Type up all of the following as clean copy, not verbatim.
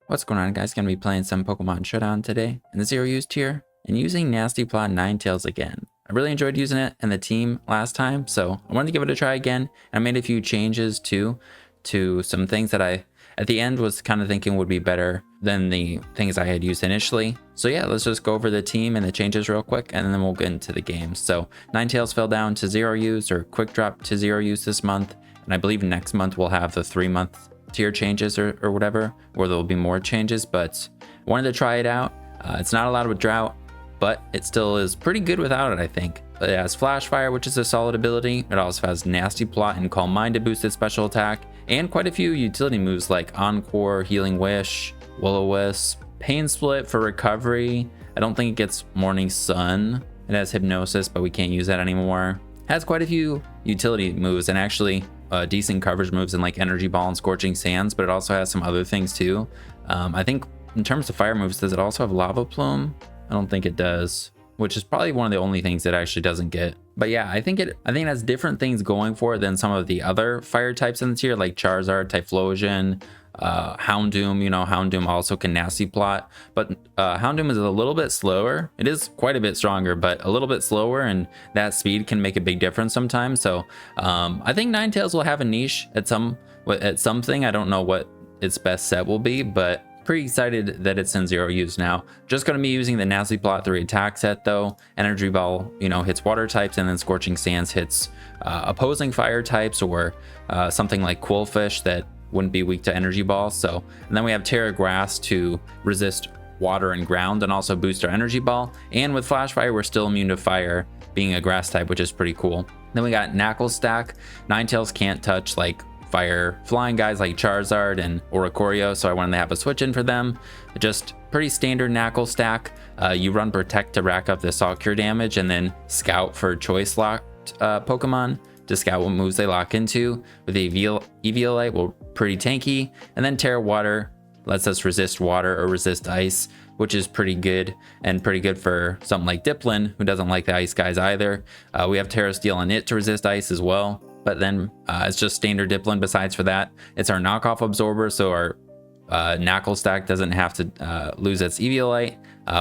What's going on, guys? Gonna be playing some Pokemon Showdown today in the Zero Use tier and using Nasty Plot Ninetales again. I really enjoyed using it in the team last time, so I wanted to give it a try again. I made a few changes too to some things that I at the end was kind of thinking would be better than the things I had used initially. So yeah, let's just go over the team and the changes real quick and then we'll get into the game. So Ninetales fell down to 0 use, or quick drop to 0 use this month, and I believe next month we'll have the 3-month tier changes or whatever, or there'll be more changes, but I wanted to try it out. It's not allowed with Drought, but it still is pretty good without it, I think. It has Flash Fire, which is a solid ability. It also has Nasty Plot and Calm Mind to boost its special attack, and quite a few utility moves like Encore, Healing Wish, Will-O-Wisp, Pain Split for recovery. I don't think it gets Morning Sun. It has Hypnosis, but we can't use that anymore. It has quite a few utility moves and actually decent coverage moves in like Energy Ball and Scorching Sands, but it also has some other things too. I think in terms of fire moves, does it also have Lava Plume? I don't think it does, which is probably one of the only things it actually doesn't get. But yeah, I think it has different things going for it than some of the other fire types in the tier, like Charizard, Typhlosion, Houndoom. You know, Houndoom also can Nasty Plot, but Houndoom is a little bit slower. It is quite a bit stronger, but a little bit slower, and that speed can make a big difference sometimes. So I think Ninetales will have a niche at something. I don't know what its best set will be, but pretty excited that it's in 0 use now. Just going to be using the Nasty Plot 3 attack set though. Energy Ball, you know, hits water types, and then Scorching Sands hits opposing fire types, or something like Quillfish that wouldn't be weak to Energy Ball. So, and then we have Terra Grass to resist water and ground and also boost our Energy Ball. And with Flash Fire, we're still immune to fire, being a grass type, which is pretty cool. Then we got Naclstack. Ninetales can't touch like fire flying guys like Charizard and Oricorio, so I wanted to have a switch in for them. Just pretty standard Naclstack. You run Protect to rack up the Assault Cure damage, and then Scout for choice locked Pokemon to scout what moves they lock into. With Eviolite, well, pretty tanky. And then Terra Water lets us resist water or resist ice, which is pretty good, and pretty good for something like Dipplin, who doesn't like the ice guys either. We have Terra Steel on it to resist ice as well. But then it's just standard Dipplin. Besides for that, it's our knockoff absorber, so our Naclstack doesn't have to lose its Eviolite.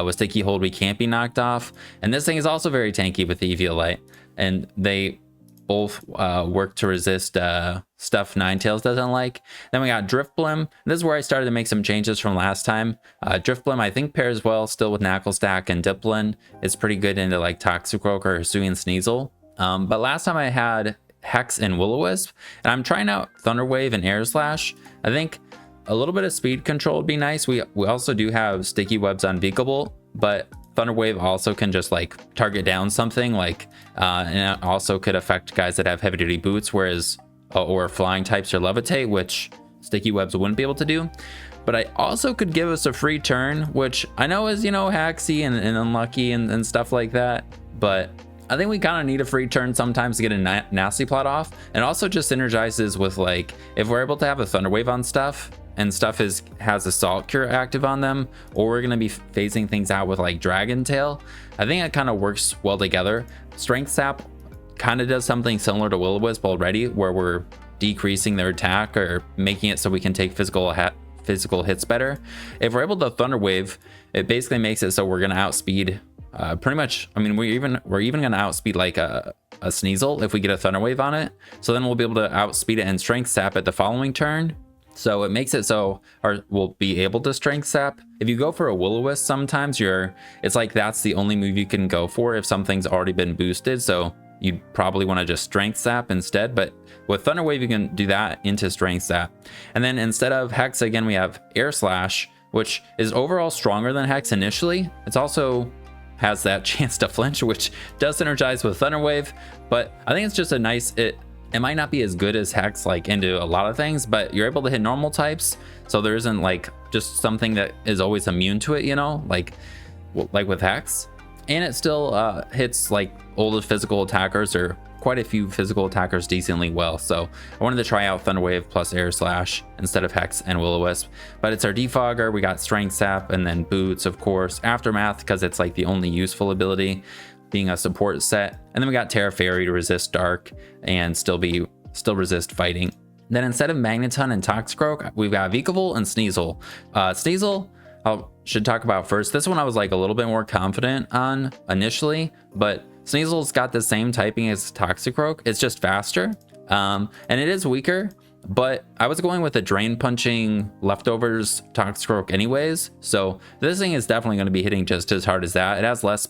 With Sticky Hold, we can't be knocked off. And this thing is also very tanky with the Eviolite, and they both work to resist stuff Ninetales doesn't like. Then we got Drifblim. This is where I started to make some changes from last time. Drifblim, I think, pairs well still with Naclstack and Dipplin. It's pretty good into like Toxicroak or Hisuian Sneasel. But last time I had Hex and Will-O-Wisp, and I'm trying out Thunder Wave and Air Slash. I think a little bit of speed control would be nice. We also do have Sticky Webs on Beakable, but Thunder Wave also can just like target down something like, and it also could affect guys that have heavy duty boots, whereas or flying types or levitate, which Sticky Webs wouldn't be able to do. But I also could give us a free turn, which I know is, you know, hacksy and unlucky and stuff like that, but I think we kind of need a free turn sometimes to get a Nasty Plot off. And also just synergizes with, like, if we're able to have a Thunder Wave on stuff, and stuff has Assault Cure active on them, or we're going to be phasing things out with like Dragon Tail, I think it kind of works well together. Strength Sap kind of does something similar to Will-O-Wisp already, where we're decreasing their attack or making it so we can take physical hits better. If we're able to Thunder Wave, it basically makes it so we're going to outspeed pretty much. I mean, we're even going to outspeed like a Sneasel if we get a Thunder Wave on it. So then we'll be able to outspeed it and Strength Sap at the following turn. So it makes it so we'll be able to Strength Sap. If you go for a Will-O-Wisp, sometimes it's like that's the only move you can go for if something's already been boosted. So you'd probably want to just Strength Sap instead. But with Thunder Wave, you can do that into Strength Sap. And then instead of Hex, again, we have Air Slash, which is overall stronger than Hex initially. It's also has that chance to flinch, which does synergize with Thunder Wave. But I think it's just a nice, it might not be as good as Hex like into a lot of things, but you're able to hit normal types, so there isn't like just something that is always immune to it, you know, like with Hex. And it still hits like older physical attackers, or quite a few physical attackers, decently well. So I wanted to try out Thunder Wave plus Air Slash instead of Hex and Will-O-Wisp. But it's our Defogger. We got Strength Sap, and then Boots, of course, Aftermath, because it's like the only useful ability, being a support set. And then we got Terra Fairy to resist Dark and still resist fighting. Then instead of Magneton and Toxicroak, we've got Vikavolt and Sneasel. Sneasel, I should talk about first. This one I was like a little bit more confident on initially, but Sneasel's got the same typing as Toxicroak. It's just faster, and it is weaker, but I was going with the Drain Punching Leftovers Toxicroak anyways, so this thing is definitely going to be hitting just as hard as that. It has less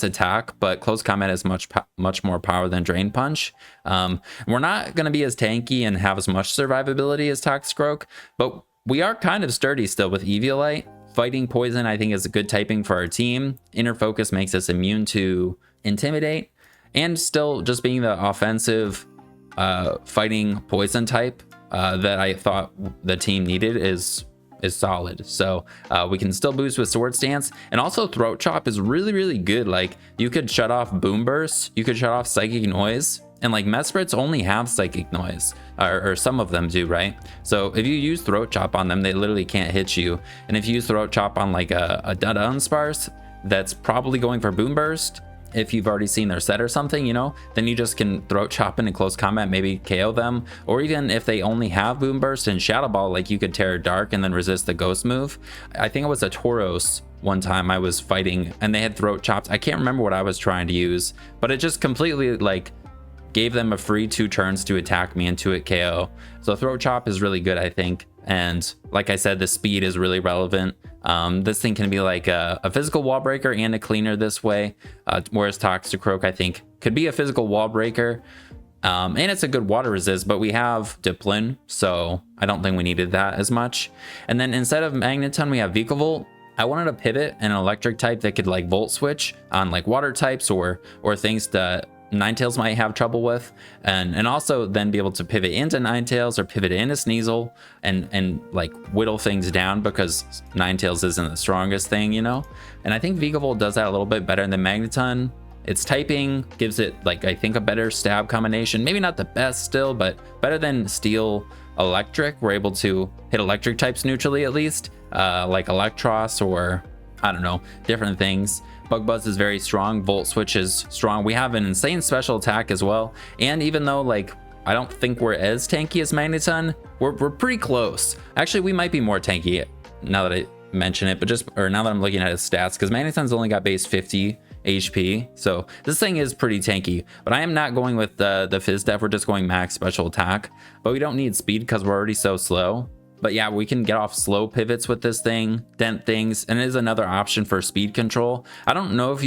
attack, but close combat has much more power than Drain Punch. We're not going to be as tanky and have as much survivability as Toxicroak, but we are kind of sturdy still with Eviolite. Fighting Poison, I think, is a good typing for our team. Inner Focus makes us immune to Intimidate, and still just being the offensive fighting Poison type that I thought the team needed is solid. So we can still boost with Sword Stance, and also Throat Chop is really good. Like, you could shut off Boom Burst, you could shut off Psychic Noise, and like Mesprits only have Psychic Noise, or some of them do, right? So if you use Throat Chop on them, they literally can't hit you. And if you use Throat Chop on like a Dunsparce that's probably going for Boom Burst, if you've already seen their set or something, you know, then you just can Throat Chop into close combat, maybe KO them. Or even if they only have Boom Burst and Shadow Ball, like you could Terror Dark and then resist the Ghost move. I think it was a Tauros one time I was fighting and they had Throat Chops. I can't remember what I was trying to use, but it just completely like gave them a free 2 turns to attack me into it KO. So Throat Chop is really good, I think. And like I said, the speed is really relevant. This thing can be like a physical wall breaker and a cleaner this way, whereas Toxicroak, I think, could be a physical wall breaker. And it's a good water resist, but we have Dipplin, so I don't think we needed that as much. And then instead of Magneton, we have Vikavolt. I wanted to pivot an electric type that could like Volt Switch on like water types or things that Ninetales might have trouble with, and also then be able to pivot into Ninetales or pivot into Sneasel and like whittle things down, because Ninetales isn't the strongest thing, you know. And I think Vikavolt does that a little bit better than Magneton. Its typing gives it like, I think, a better stab combination, maybe not the best still, but better than Steel Electric. We're able to hit electric types neutrally, at least, like Electros or I don't know, different things. Bug Buzz is very strong. Volt Switch is strong. We have an insane special attack as well. And even though like I don't think we're as tanky as Magneton, we're pretty close. Actually, we might be more tanky now that I mention it, but now that I'm looking at his stats, because Magneton's only got base 50 HP, so this thing is pretty tanky. But I am not going with the Fizz Def. We're just going max special attack, but we don't need speed because we're already so slow. But yeah, we can get off slow pivots with this thing, dent things, and it is another option for speed control. I don't know if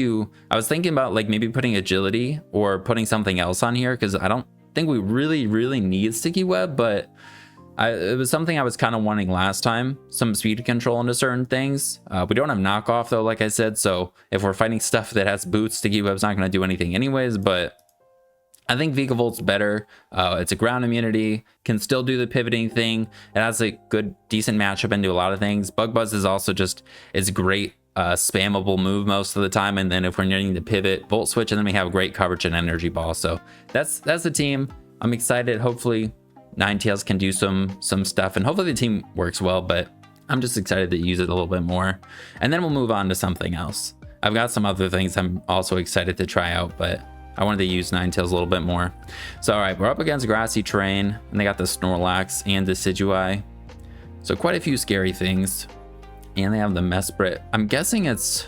I was thinking about like maybe putting agility or putting something else on here, because I don't think we really need Sticky Web, but it was something I was kind of wanting last time, some speed control into certain things. We don't have knockoff though, like I said, so if we're fighting stuff that has boots, Sticky Web's not going to do anything anyways, but I think Vikavolt's better. It's a ground immunity, can still do the pivoting thing. It has a good, decent matchup into a lot of things. Bug Buzz is also just, it's great spammable move most of the time. And then if we're needing to pivot, Volt Switch, and then we have great coverage and Energy Ball. So that's the team. I'm excited. Hopefully Ninetales can do some stuff, and hopefully the team works well, but I'm just excited to use it a little bit more. And then we'll move on to something else. I've got some other things I'm also excited to try out, but I wanted to use Ninetales a little bit more. So all right, we're up against grassy terrain, and they got the Snorlax and Decidueye. So quite a few scary things. And they have the Mesprit. I'm guessing it's...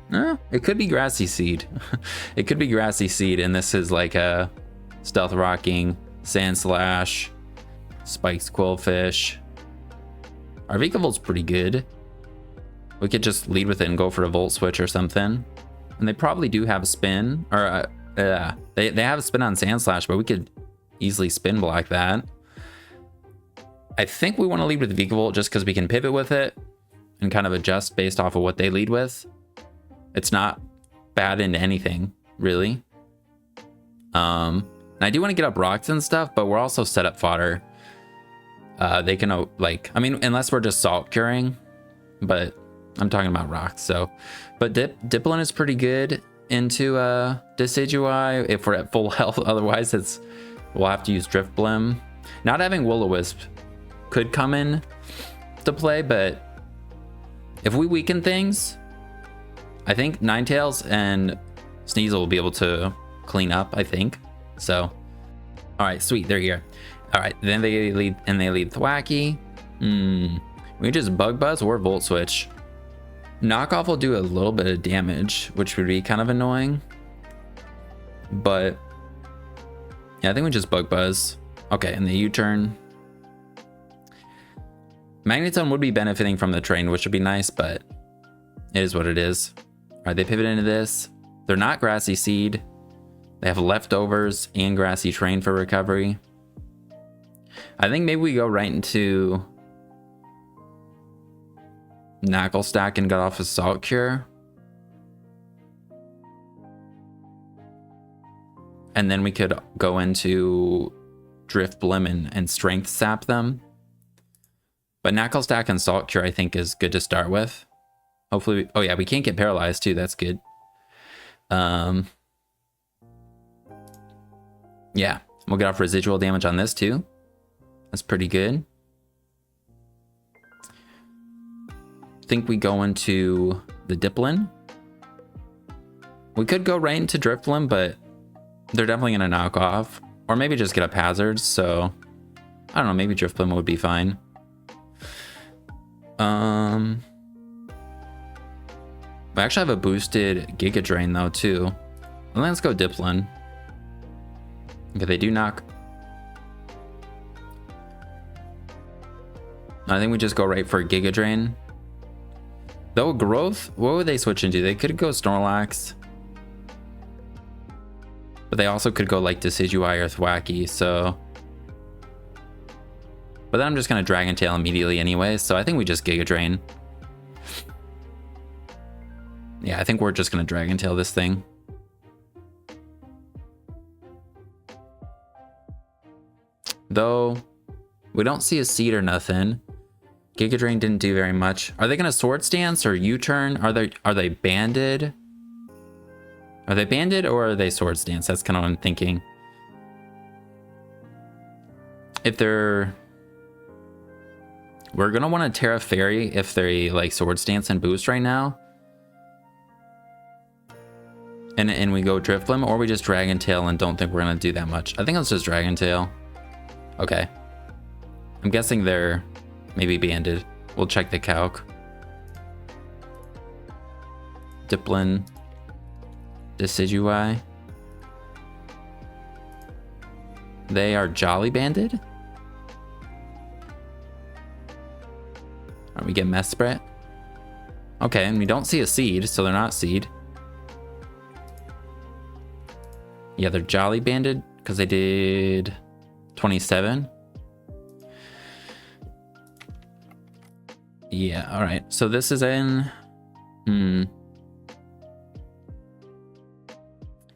it could be Grassy Seed. It could be Grassy Seed, and this is like a Stealth Rocking, Sand Slash, Spikes Quillfish. Our Vikavolt's pretty good. We could just lead with it and go for a Volt Switch or something. And they probably do have a spin, or they have a spin on Sand Slash, but we could easily spin block that. I think we want to lead with Vikavolt just because we can pivot with it and kind of adjust based off of what they lead with. It's not bad into anything, really. And I do want to get up rocks and stuff, but we're also set up fodder. They can, like, I mean, unless we're just salt curing, but I'm talking about rocks, so. But Dipplin is pretty good into Decidueye if we're at full health. Otherwise, we'll have to use Drifblim. Not having Will-O-Wisp could come in to play, but if we weaken things, I think Ninetales and Sneasel will be able to clean up, I think. So, all right, sweet, there you go. All right, then they lead Thwacky. We just Bug Buzz or Volt Switch. Knockoff will do a little bit of damage, which would be kind of annoying. But yeah, I think we just Bug Buzz. Okay, and the U-turn. Magneton would be benefiting from the train, which would be nice, but it is what it is. All right, they pivot into this. They're not Grassy Seed. They have leftovers and Grassy Train for recovery. I think maybe we go right into Naclstack and get off Assault Cure. And then we could go into Drifblim and Strength Sap them. But Naclstack and Salt Cure I think is good to start with. Hopefully, oh yeah, we can't get paralyzed too, that's good. Yeah, we'll get off residual damage on this too. That's pretty good. Think we go into the Dipplin. We could go right into Drifblim, but they're definitely gonna knock off. Or maybe just get up hazards, so I don't know, maybe Drifblim would be fine. We actually have a boosted Giga Drain though too. And let's go Dipplin. Okay, they do knock. I think we just go right for Giga Drain. Though growth, what would they switch into? They could go Snorlax. But they also could go like Decidueye or Thwacky, so. But then I'm just gonna Dragon Tail immediately anyway, so I think we just Giga Drain. Yeah, I think we're just gonna Dragon Tail this thing. Though, we don't see a seed or nothing. Giga Drain didn't do very much. Are they gonna Swords Dance or U-turn? Are they banded? Are they banded or are they Swords Dance? That's kind of what I'm thinking. If they're... We're gonna want to Terra Fairy if they like Swords Dance and boost right now. And we go Drifblim, or we just Dragon Tail and don't think we're gonna do that much. I think let's just Dragon Tail. Okay. I'm guessing they're maybe banded. We'll check the calc. Dipplin. Decidueye. They are Jolly banded. Alright, we get Mesprit. Okay, and we don't see a seed, so they're not seed. Yeah, they're Jolly banded because they did 27. Yeah, all right. So this is in...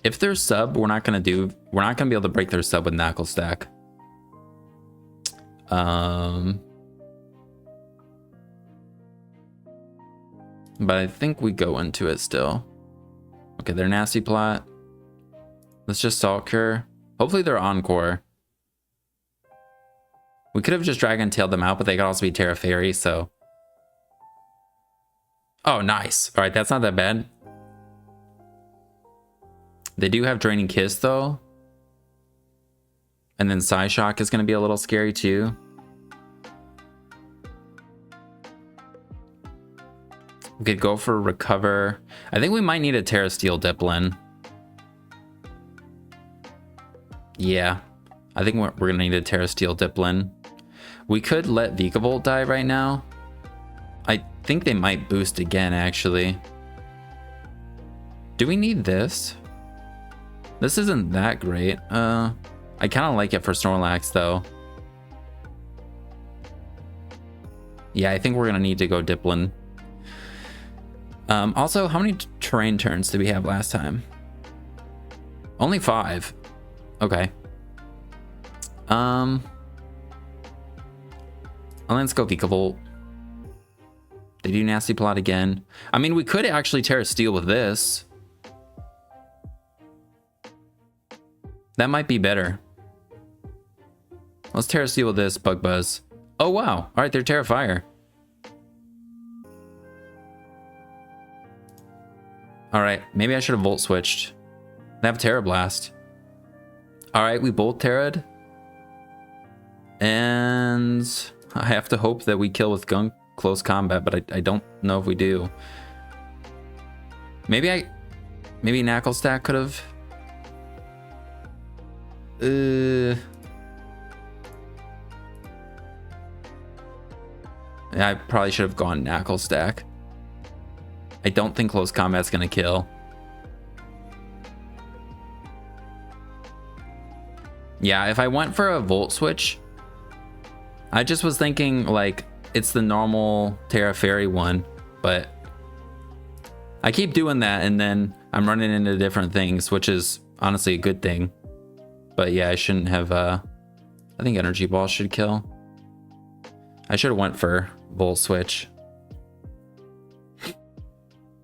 If they're sub, we're not gonna be able to break their sub with Naclstack. But I think we go into it still. Okay, they're Nasty Plot. Let's just Salt Cure. Hopefully they're Encore. We could have just Dragon Tailed them out, but they could also be Terra Fairy, so. Oh, nice. All right, that's not that bad. They do have Draining Kiss though. And then Psyshock is going to be a little scary too. We could go for Recover. I think we might need a Terra Steel Dipplin. Yeah, I think we're going to need a Terra Steel Dipplin. We could let Vikavolt die right now. I think they might boost again, actually. Do we need this? This isn't that great. I kind of like it for Snorlax, though. Yeah, I think we're going to need to go Dipplin. Also, how many terrain turns did we have last time? Only 5. Okay. Let's go Vikavolt. They do Nasty Plot again. I mean, we could actually Terra Steel with this. That might be better. Let's Terra Steel with this, Bug Buzz. Oh, wow. All right, they're Terra Fire. All right, maybe I should have Volt switched. They have Terra Blast. All right, we both Terra'd. And I have to hope that we kill with gun close combat, but I don't know if we do. Maybe Naclstack could have. Yeah, I probably should have gone Naclstack. I don't think close combat's gonna kill. Yeah, if I went for a Volt Switch, I just was thinking like it's the normal Terra Fairy one, but I keep doing that and then I'm running into different things, which is honestly a good thing. But yeah, I shouldn't have, I think Energy Ball should kill. I should have went for Volt Switch.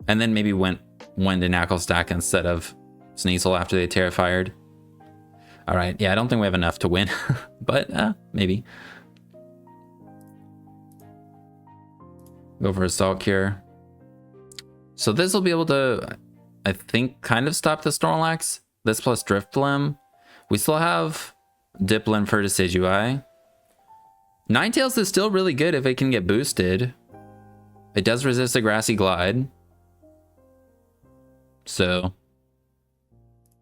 And then maybe went to Naclstack instead of Sneasel after they Terra Fired. All right, yeah, I don't think we have enough to win, but maybe. Go for Assault Cure. So this will be able to, I think, kind of stop the Snorlax. This plus Drifblim. We still have Dipplin for Decidueye. Ninetales is still really good if it can get boosted. It does resist a Grassy Glide. So.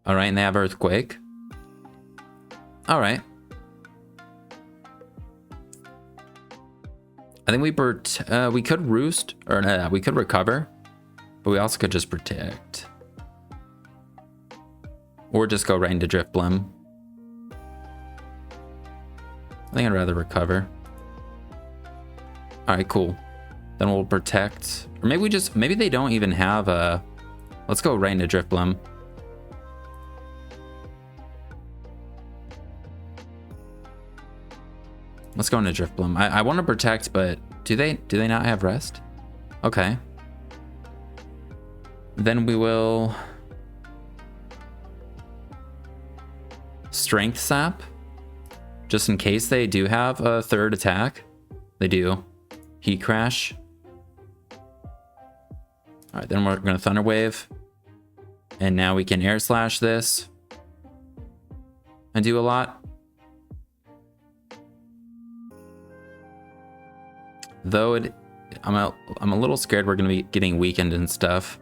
Alright, and they have Earthquake. Alright. I think we could Roost, or no, we could Recover. But we also could just Protect. Or just go right into Drifblim. I think I'd rather Recover. Alright, cool. Then we'll Protect. Or maybe they don't even have a... Let's go right into Drifblim. Let's go into Drifblim. I want to Protect, but do they not have Rest? Okay. Then we will... Strength Sap. Just in case they do have a third attack. They do. Heat Crash. Alright, then we're going to Thunder Wave. And now we can Air Slash this. And do a lot. Though I'm a little scared we're going to be getting weakened and stuff.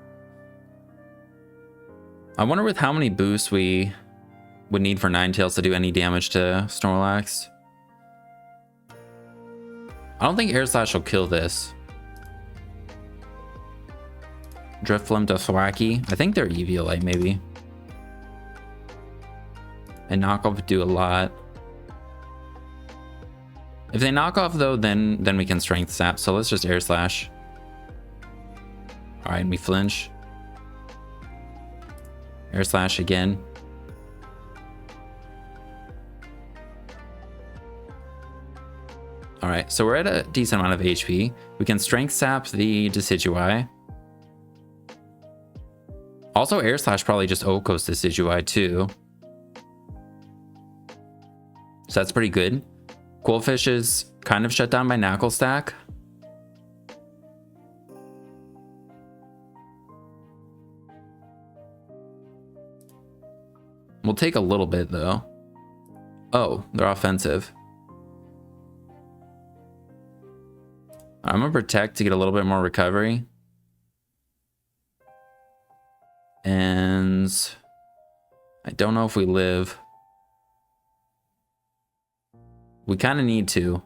I wonder with how many boosts we would need for Ninetales to do any damage to Snorlax. I don't think Air Slash will kill this. Drifblim to Thwacky. I think they're Eviolite maybe. And Knock Off do a lot. If they knock off though, then we can Strength Sap. So let's just Air Slash. All right, we flinch. Air Slash again. All right, so we're at a decent amount of HP. We can Strength Sap the Decidueye. Also, Air Slash probably just Okos Decidueye too. So that's pretty good. Quillfish is kind of shut down by Naclstack. We'll take a little bit though. Oh, they're offensive. I'm gonna Protect to get a little bit more recovery. And I don't know if we live. We kind of need to.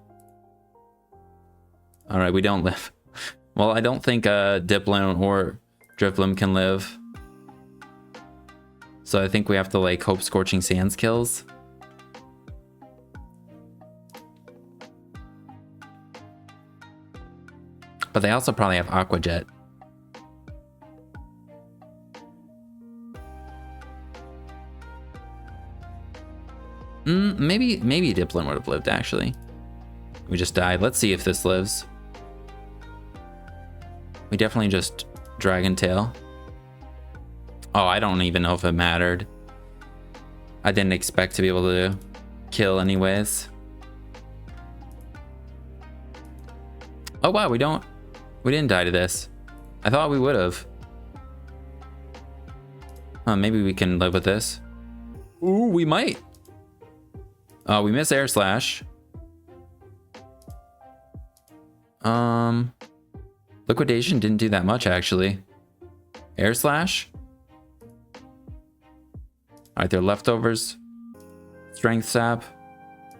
All right, we don't live. Well, I don't think Dipplin or Drifblim can live. So I think we have to like hope Scorching Sands kills. But they also probably have Aqua Jet. Maybe Dipplin would have lived, actually. We just died. Let's see if this lives. We definitely just Dragon Tail. Oh, I don't even know if it mattered. I didn't expect to be able to kill anyways. Oh wow, we didn't die to this. I thought we would have. Maybe we can live with this. Ooh, we might. Oh, we miss Air Slash. Liquidation didn't do that much, actually. Air Slash. All right, they're leftovers. Strength Sap.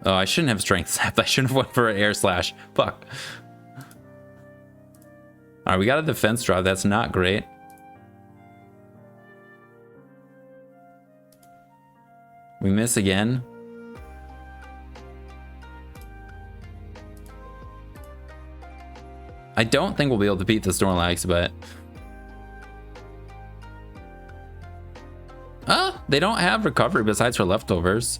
Oh, I shouldn't have Strength Sap. I shouldn't have went for an Air Slash. Fuck. All right, we got a defense drop. That's not great. We miss again. I don't think we'll be able to beat the Snorlax, but... they don't have recovery besides for leftovers.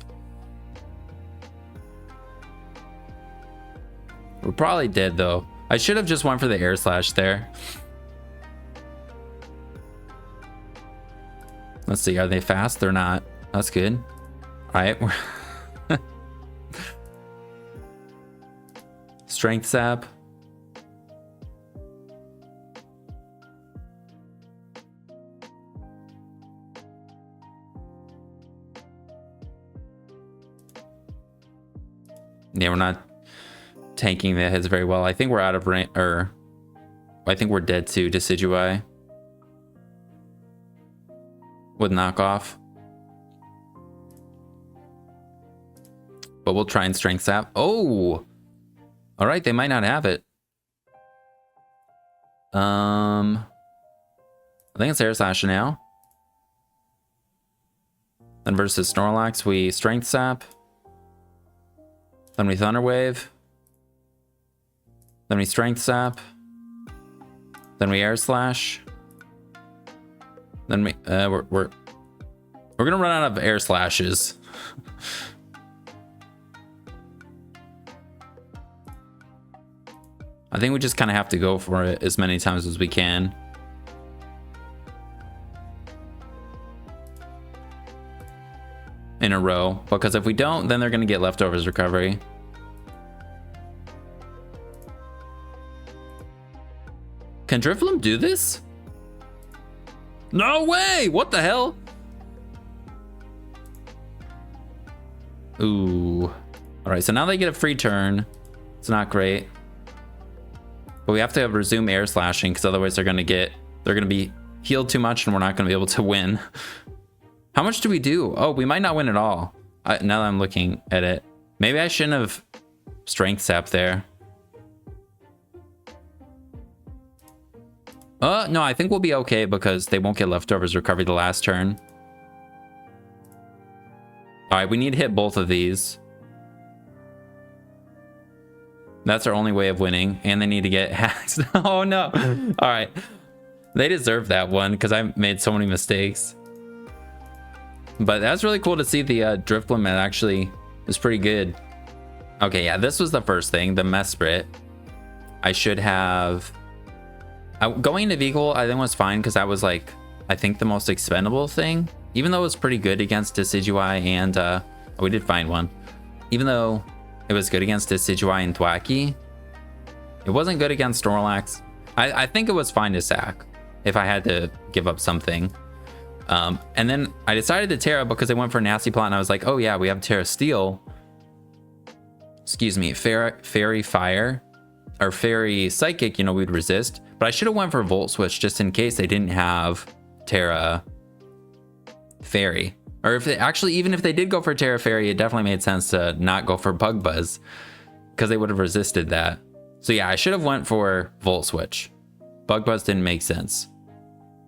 We're probably dead, though. I should have just went for the Air Slash there. Let's see, are they fast? They're not. That's good. All right. Strength Sap. Yeah, we're not tanking the hits very well. I think we're out of range, or I think we're dead to Decidueye with knockoff. But we'll try and Strength Sap. Oh! Alright, they might not have it. I think it's Air Slash now. Then versus Snorlax, we Strength Sap. Then we Thunder Wave. Then we Strength Sap. Then we Air Slash. Then we we're gonna run out of Air Slashes. I think we just kind of have to go for it as many times as we can. In a row, because if we don't, then they're gonna get leftovers recovery. Can Drifblim do this? No way! What the hell? Ooh. All right, so now they get a free turn. It's not great. But we have to resume Air Slashing, because otherwise they're gonna be healed too much and we're not gonna be able to win. How much do we do? Oh, we might not win at all. Now that I'm looking at it. Maybe I shouldn't have Strength Sap there. No, I think we'll be okay because they won't get leftovers recovery the last turn. All right, we need to hit both of these. That's our only way of winning, and they need to get hacked. Oh no. All right. They deserve that one because I made so many mistakes. But that's really cool to see the Drifblim actually is pretty good. Okay, yeah, this was the first thing, the Mesprit. I should have... going into Vehicle, I think was fine because that was like, I think the most expendable thing. Even though it was pretty good against Decidueye and... we did find one. Even though it was good against Decidueye and Thwackey, it wasn't good against Snorlax. I think it was fine to sack if I had to give up something. And then I decided to Terra because I went for Nasty Plot and I was like, oh yeah, we have Terra Steel. Excuse me, Fairy Fire or Fairy Psychic, you know, we'd resist. But I should have went for Volt Switch just in case they didn't have Terra Fairy. Or if they actually, even if they did go for Terra Fairy, it definitely made sense to not go for Bug Buzz because they would have resisted that. So yeah, I should have went for Volt Switch. Bug Buzz didn't make sense.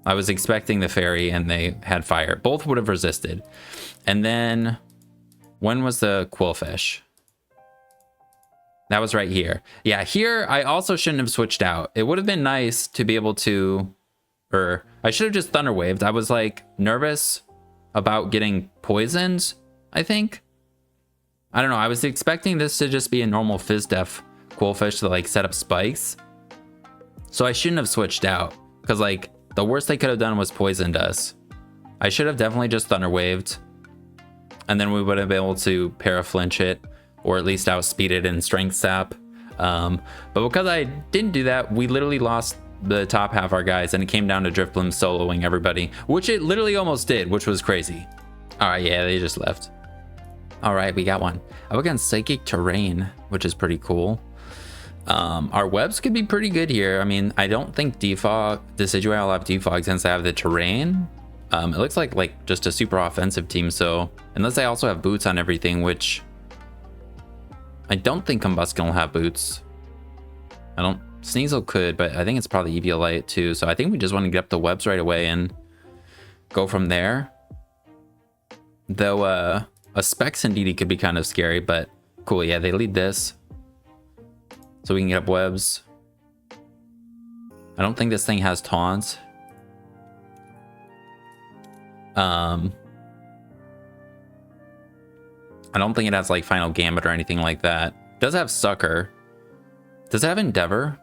I was expecting the Fairy and they had Fire. Both would have resisted. And then when was the Quillfish? That was right here. Yeah, here I also shouldn't have switched out. It would have been nice to be able to, or I should have just Thunder Waved. I was like nervous about getting poisoned, I think. I don't know. I was expecting this to just be a normal Fizz-Def Quillfish to like set up spikes. So I shouldn't have switched out because like the worst they could have done was poisoned us. I should have definitely just Thunder Waved and then we would have been able to Paraflinch it or at least outspeed it in Strength Sap. But because I didn't do that, we literally lost the top half of our guys and it came down to Drifblim soloing everybody, which it literally almost did, which was crazy. All right, yeah, they just left. All right, we got one. Up against Psychic Terrain, which is pretty cool. Our webs could be pretty good here. I mean, I don't think Decidueye will have defog since they have the terrain. It looks like just a super offensive team. So unless they also have boots on everything, which I don't think Combuskin will have boots. Sneasel could, but I think it's probably Eviolite too. So I think we just want to get up the webs right away and go from there. Though a Specs indeed could be kind of scary, but cool. Yeah, they lead this. So we can get up webs. I don't think this thing has taunts. I don't think it has like Final Gambit or anything like that. It does have Sucker. Does it have Endeavor?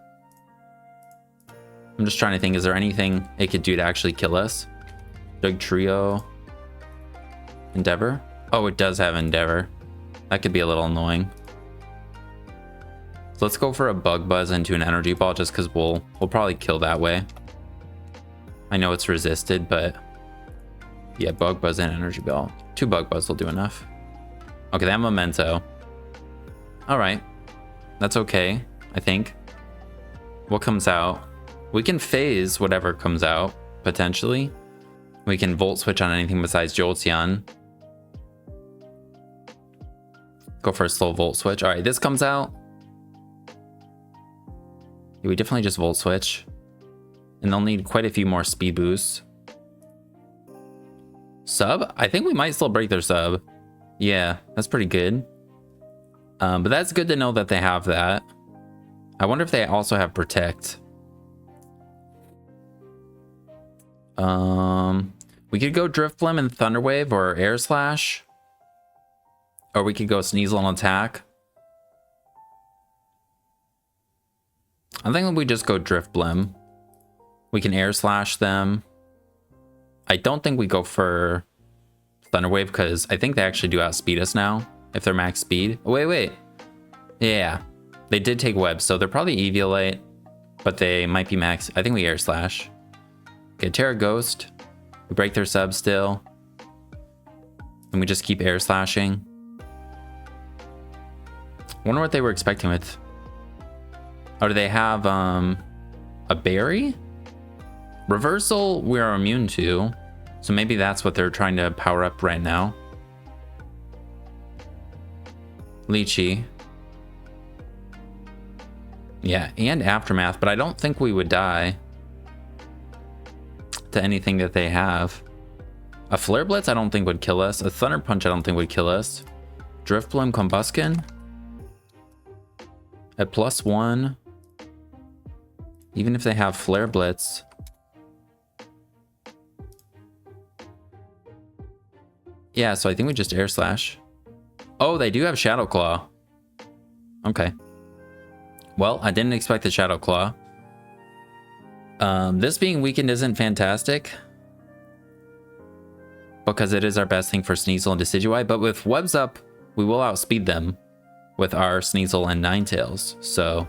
I'm just trying to think, is there anything it could do to actually kill us? Doug Trio. Endeavor? Oh, it does have Endeavor. That could be a little annoying. So let's go for a Bug Buzz into an Energy Ball just because we'll probably kill that way. I know it's resisted, but yeah, Bug Buzz and Energy Ball. 2 Bug Buzz will do enough. Okay, they have Memento. All right. That's okay, I think. What comes out? We can phase whatever comes out, potentially. We can Volt Switch on anything besides Jolteon. Go for a slow Volt Switch. All right, this comes out. We definitely just Volt Switch. And they'll need quite a few more speed boosts. Sub? I think we might still break their sub. Yeah, that's pretty good. But that's good to know that they have that. I wonder if they also have Protect. We could go Drifblim and Thunder Wave or Air Slash. Or we could go Sneasel and Attack. I think we just go Drifblim. We can Air Slash them. I don't think we go for Thunder Wave because I think they actually do outspeed us now if they're max speed. Oh, wait. Yeah, they did take web, so they're probably Eviolite, but they might be max. I think we Air Slash. Okay, Terra Ghost. We break their sub still. And we just keep Air Slashing. Wonder what they were expecting with. Oh, do they have a berry? Reversal we are immune to. So maybe that's what they're trying to power up right now. Lychee. Yeah, and Aftermath, but I don't think we would die to anything that they have. A Flare Blitz I don't think would kill us. A Thunder Punch I don't think would kill us. Drifblim Combuskin. At +1. Even if they have Flare Blitz. Yeah, so I think we just Air Slash. Oh, they do have Shadow Claw. Okay. Well, I didn't expect the Shadow Claw. This being weakened isn't fantastic. Because it is our best thing for Sneasel and Decidueye. But with webs up, we will outspeed them. With our Sneasel and Ninetales. So,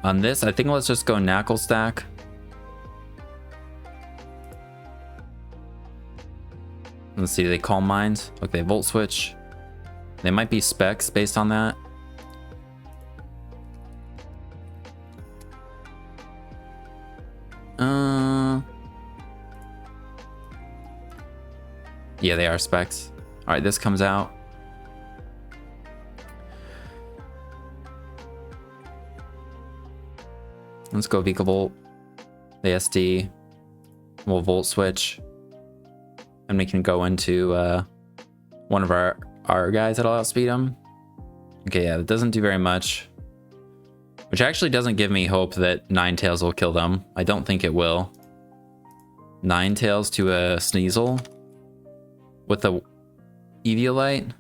on this, I think let's just go Naclstack. Let's see, they Calm Mind. Okay, Volt Switch. They might be Specs based on that. Yeah, they are Specs. All right, this comes out. Let's go Vikavolt. The SD. We'll Volt Switch. And we can go into one of our guys that'll outspeed him. Okay, yeah, that doesn't do very much. Which actually doesn't give me hope that Ninetales will kill them. I don't think it will. Ninetales to a Sneasel. With a Eviolite.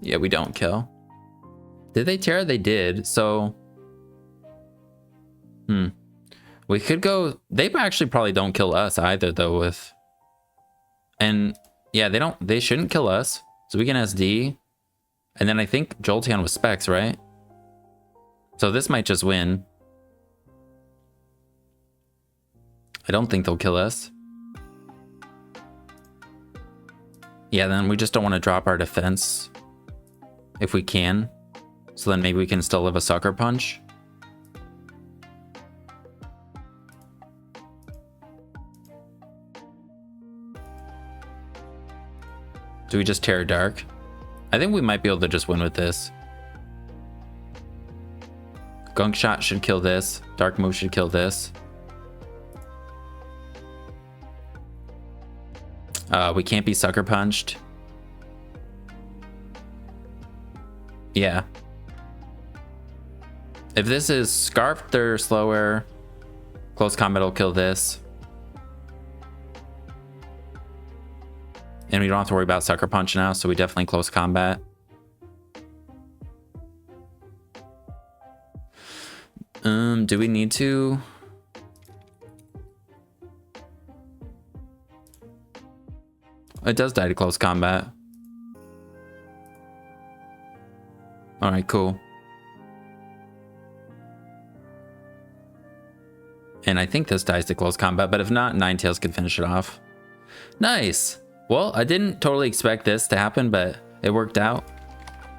Yeah, we don't kill. Did they Terra? They did, so... We could go... They actually probably don't kill us either, though, with... And, yeah, they shouldn't kill us. So we can SD. And then I think Jolteon was Specs, right? So this might just win. I don't think they'll kill us. Yeah, then we just don't want to drop our defense. If we can. So then maybe we can still live a Sucker Punch. Do we just Terror Dark? I think we might be able to just win with this. Gunk Shot should kill this. Dark Move should kill this. We can't be Sucker Punched. Yeah. If this is Scarfed or slower, close combat will kill this. And we don't have to worry about Sucker Punch now, so we definitely close combat. Do we need to? It does die to close combat. All right, cool. And I think this dies to close combat, but if not, Ninetales could finish it off. Nice. Well, I didn't totally expect this to happen, but it worked out.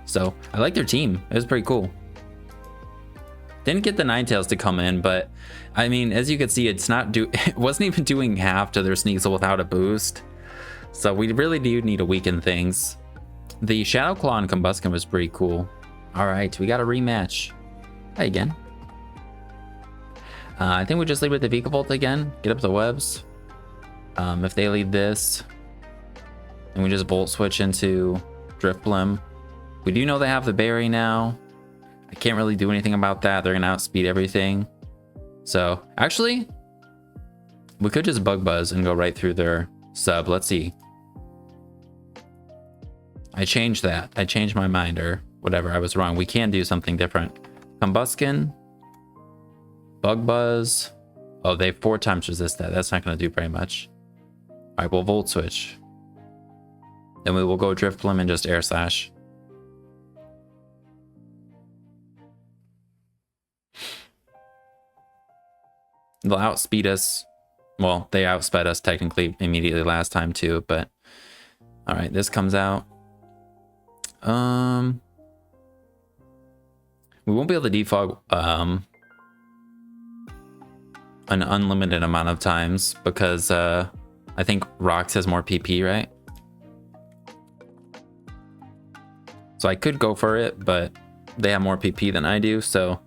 So I like their team. It was pretty cool. Didn't get the Ninetales to come in, but I mean, as you can see, it wasn't even doing half to their Sneasel without a boost. So we really do need to weaken things. The Shadow Claw and Combuskin was pretty cool. All right, we got a rematch. Hi again. I think we just lead with the Vikavolt again. Get up the webs. If they lead this, and we just Volt Switch into Drifblim. We do know they have the berry now. I can't really do anything about that. They're gonna outspeed everything. So actually, we could just Bug Buzz and go right through their sub. Let's see. I changed that. I changed my mind or whatever. I was wrong. We can do something different. Combuskin, Bug Buzz. Oh, they 4 times resist that. That's not gonna do very much. All right, we'll Volt Switch. Then we will go Drifblim and just Air Slash. They'll outspeed us. Well, they outsped us technically immediately last time too, but all right, this comes out. We won't be able to defog an unlimited amount of times because I think Rocks has more PP, right? So I could go for it, but they have more PP than I do, so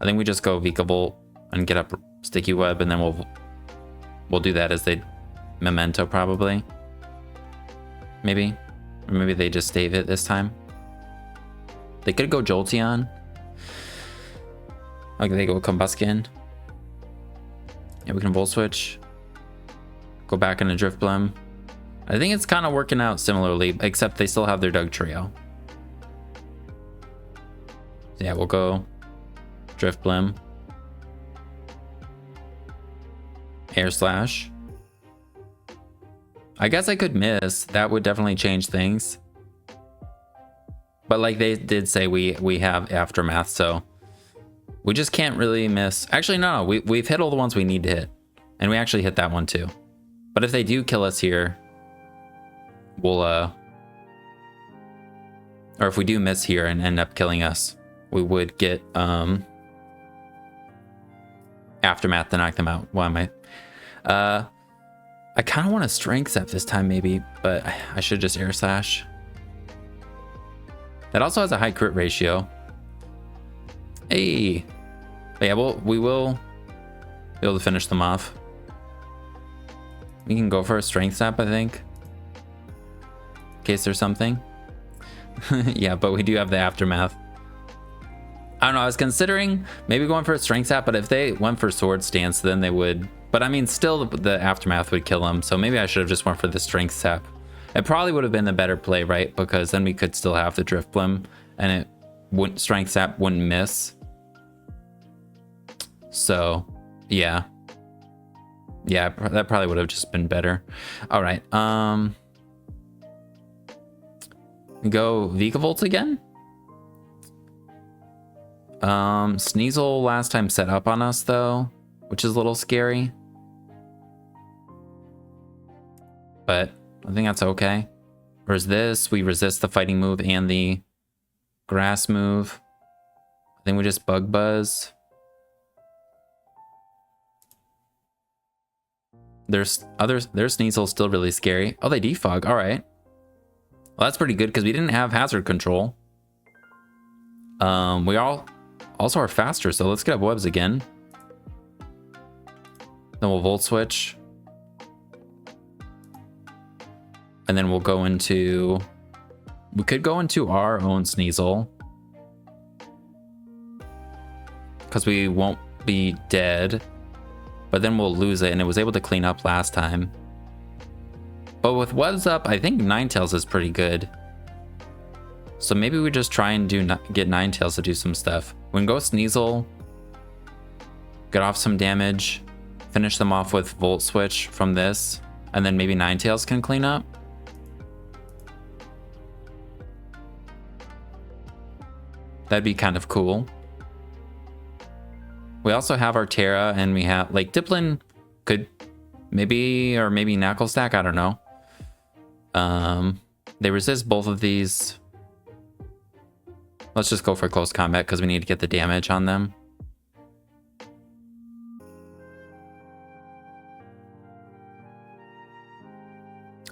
I think we just go Vikavolt and get up Sticky Web, and then we'll do that as they Memento probably. Maybe. Or maybe they just stave it this time. They could go Jolteon. Okay, they go Combuskin. Yeah, we can Volt Switch. Go back into Drifblim. I think it's kind of working out similarly, except they still have their Doug Trio. So yeah, we'll go Drifblim. Air Slash. I guess I could miss. That would definitely change things. But like they did say, we have Aftermath, so we just can't really miss. Actually, no, we've hit all the ones we need to hit. And we actually hit that one too. But if they do kill us here, we'll or if we do miss here and end up killing us, we would get Aftermath to knock them out. Why am I? I kind of want to Strength Step this time maybe, but I should just Air Slash. That also has a high crit ratio. Hey. But yeah, we will be able to finish them off. We can go for a Strength Step, I think. In case there's something. Yeah, but we do have the Aftermath. I don't know, I was considering maybe going for a Strength Step, but if they went for Sword Stance, then they would. But I mean, still the Aftermath would kill them, so maybe I should have just went for the Strength Step. It probably would have been the better play, right? Because then we could still have the Drifblim, and it wouldn't, Strength Step wouldn't miss. So, yeah. Yeah, that probably would have just been better. All right, go Vikavolt again. Sneasel last time set up on us though, which is a little scary. But I think that's okay. Whereas this, we resist the fighting move and the grass move. think we just Bug Buzz. There's Sneasel's still really scary. Oh, they defog. All right. Well, that's pretty good because we didn't have hazard control. We all also are faster, so let's get up webs again. Then we'll Volt Switch. And then we'll go into... We could go into our own Sneasel. Because we won't be dead. But then we'll lose it, and it was able to clean up last time. But with webs up, I think Ninetales is pretty good. So maybe we just try and get Ninetales to do some stuff. We can go Sneasel, get off some damage, finish them off with Volt Switch from this, and then maybe Ninetales can clean up. That'd be kind of cool. We also have our Terra, and we have, like, Dipplin could maybe, or maybe Naclstack, I don't know. They resist both of these. Let's just go for close combat because we need to get the damage on them.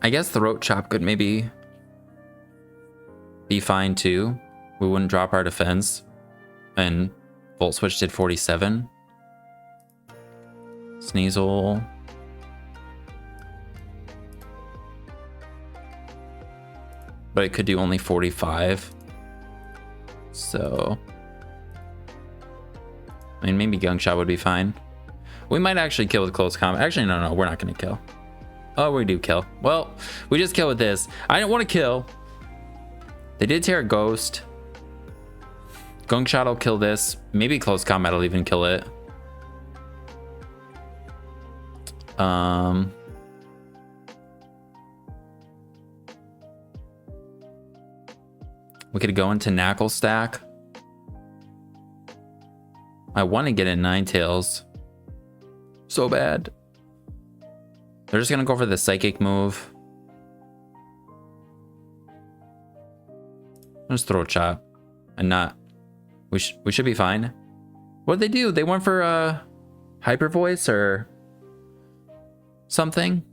I guess Throat Chop could maybe be fine too. We wouldn't drop our defense. And Volt Switch did 47. Sneasel. But it could do only 45. So, I mean, maybe Gunk Shot would be fine. We might actually kill with close combat. Actually, no, we're not going to kill. Oh, we do kill. Well, we just kill with this. I didn't want to kill. They did tear a Ghost. Gunk Shot will kill this. Maybe close combat will even kill it. We could go into Naclstack. I want to get in Ninetales so bad. They're just gonna go for the Psychic move. Just Throat Chop and not. We should be fine. What did they do? They went for Hyper Voice or something.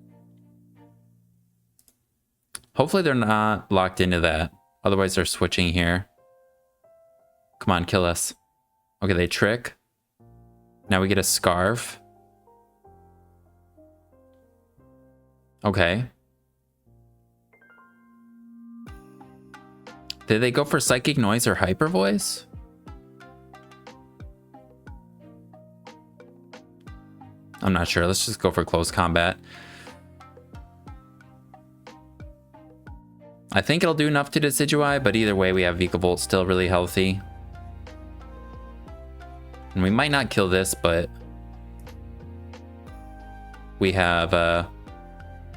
Hopefully they're not locked into that. Otherwise they're switching here. Come on, kill us. Okay, they trick. Now we get a Scarf. Okay. Did they go for Psychic Noise or Hyper Voice? I'm not sure. Let's just go for close combat. I think it'll do enough to Decidueye, but either way, we have Vikavolt still really healthy. And we might not kill this, but we have,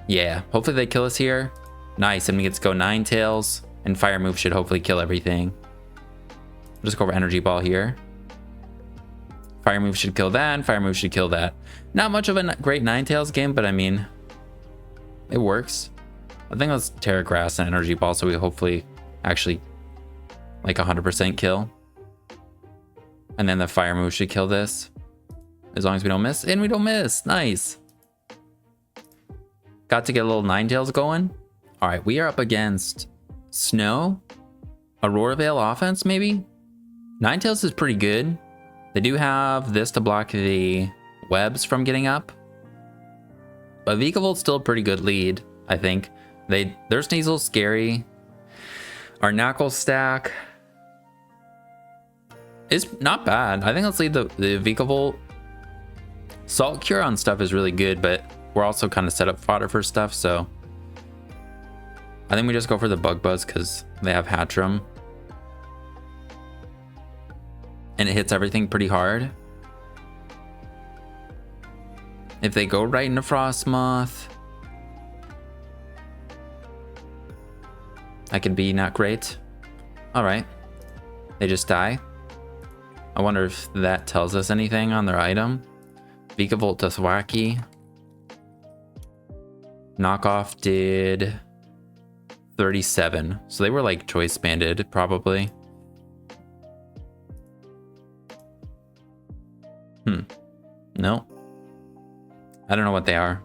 yeah, hopefully they kill us here. Nice, and we get to go Ninetales, and Fire Move should hopefully kill everything. We'll just go for Energy Ball here. Fire Move should kill that, and Fire Move should kill that. Not much of a great Ninetales game, but I mean, it works. I think let's Terra Grass and Energy Ball, so we hopefully actually like 100% kill. And then the Fire Move should kill this. As long as we don't miss. And we don't miss. Nice. Got to get a little Ninetales going. All right, we are up against Snow. Aurora Veil offense, maybe? Ninetales is pretty good. They do have this to block the webs from getting up. But Vikavolt's still a pretty good lead, I think. Their Sneasel's scary. Our Naclstack is not bad. I think let's lead the Vikavolt. Salt Cure on stuff is really good, but we're also kind of set up fodder for stuff, so I think we just go for the Bug Buzz because they have Hatchram. And it hits everything pretty hard. If they go right into Frostmoth, I can be not great. All right. They just die. I wonder if that tells us anything on their item. Vikavolt to Thwacky. Knockoff did 37. So they were like choice banded, probably. No. I don't know what they are.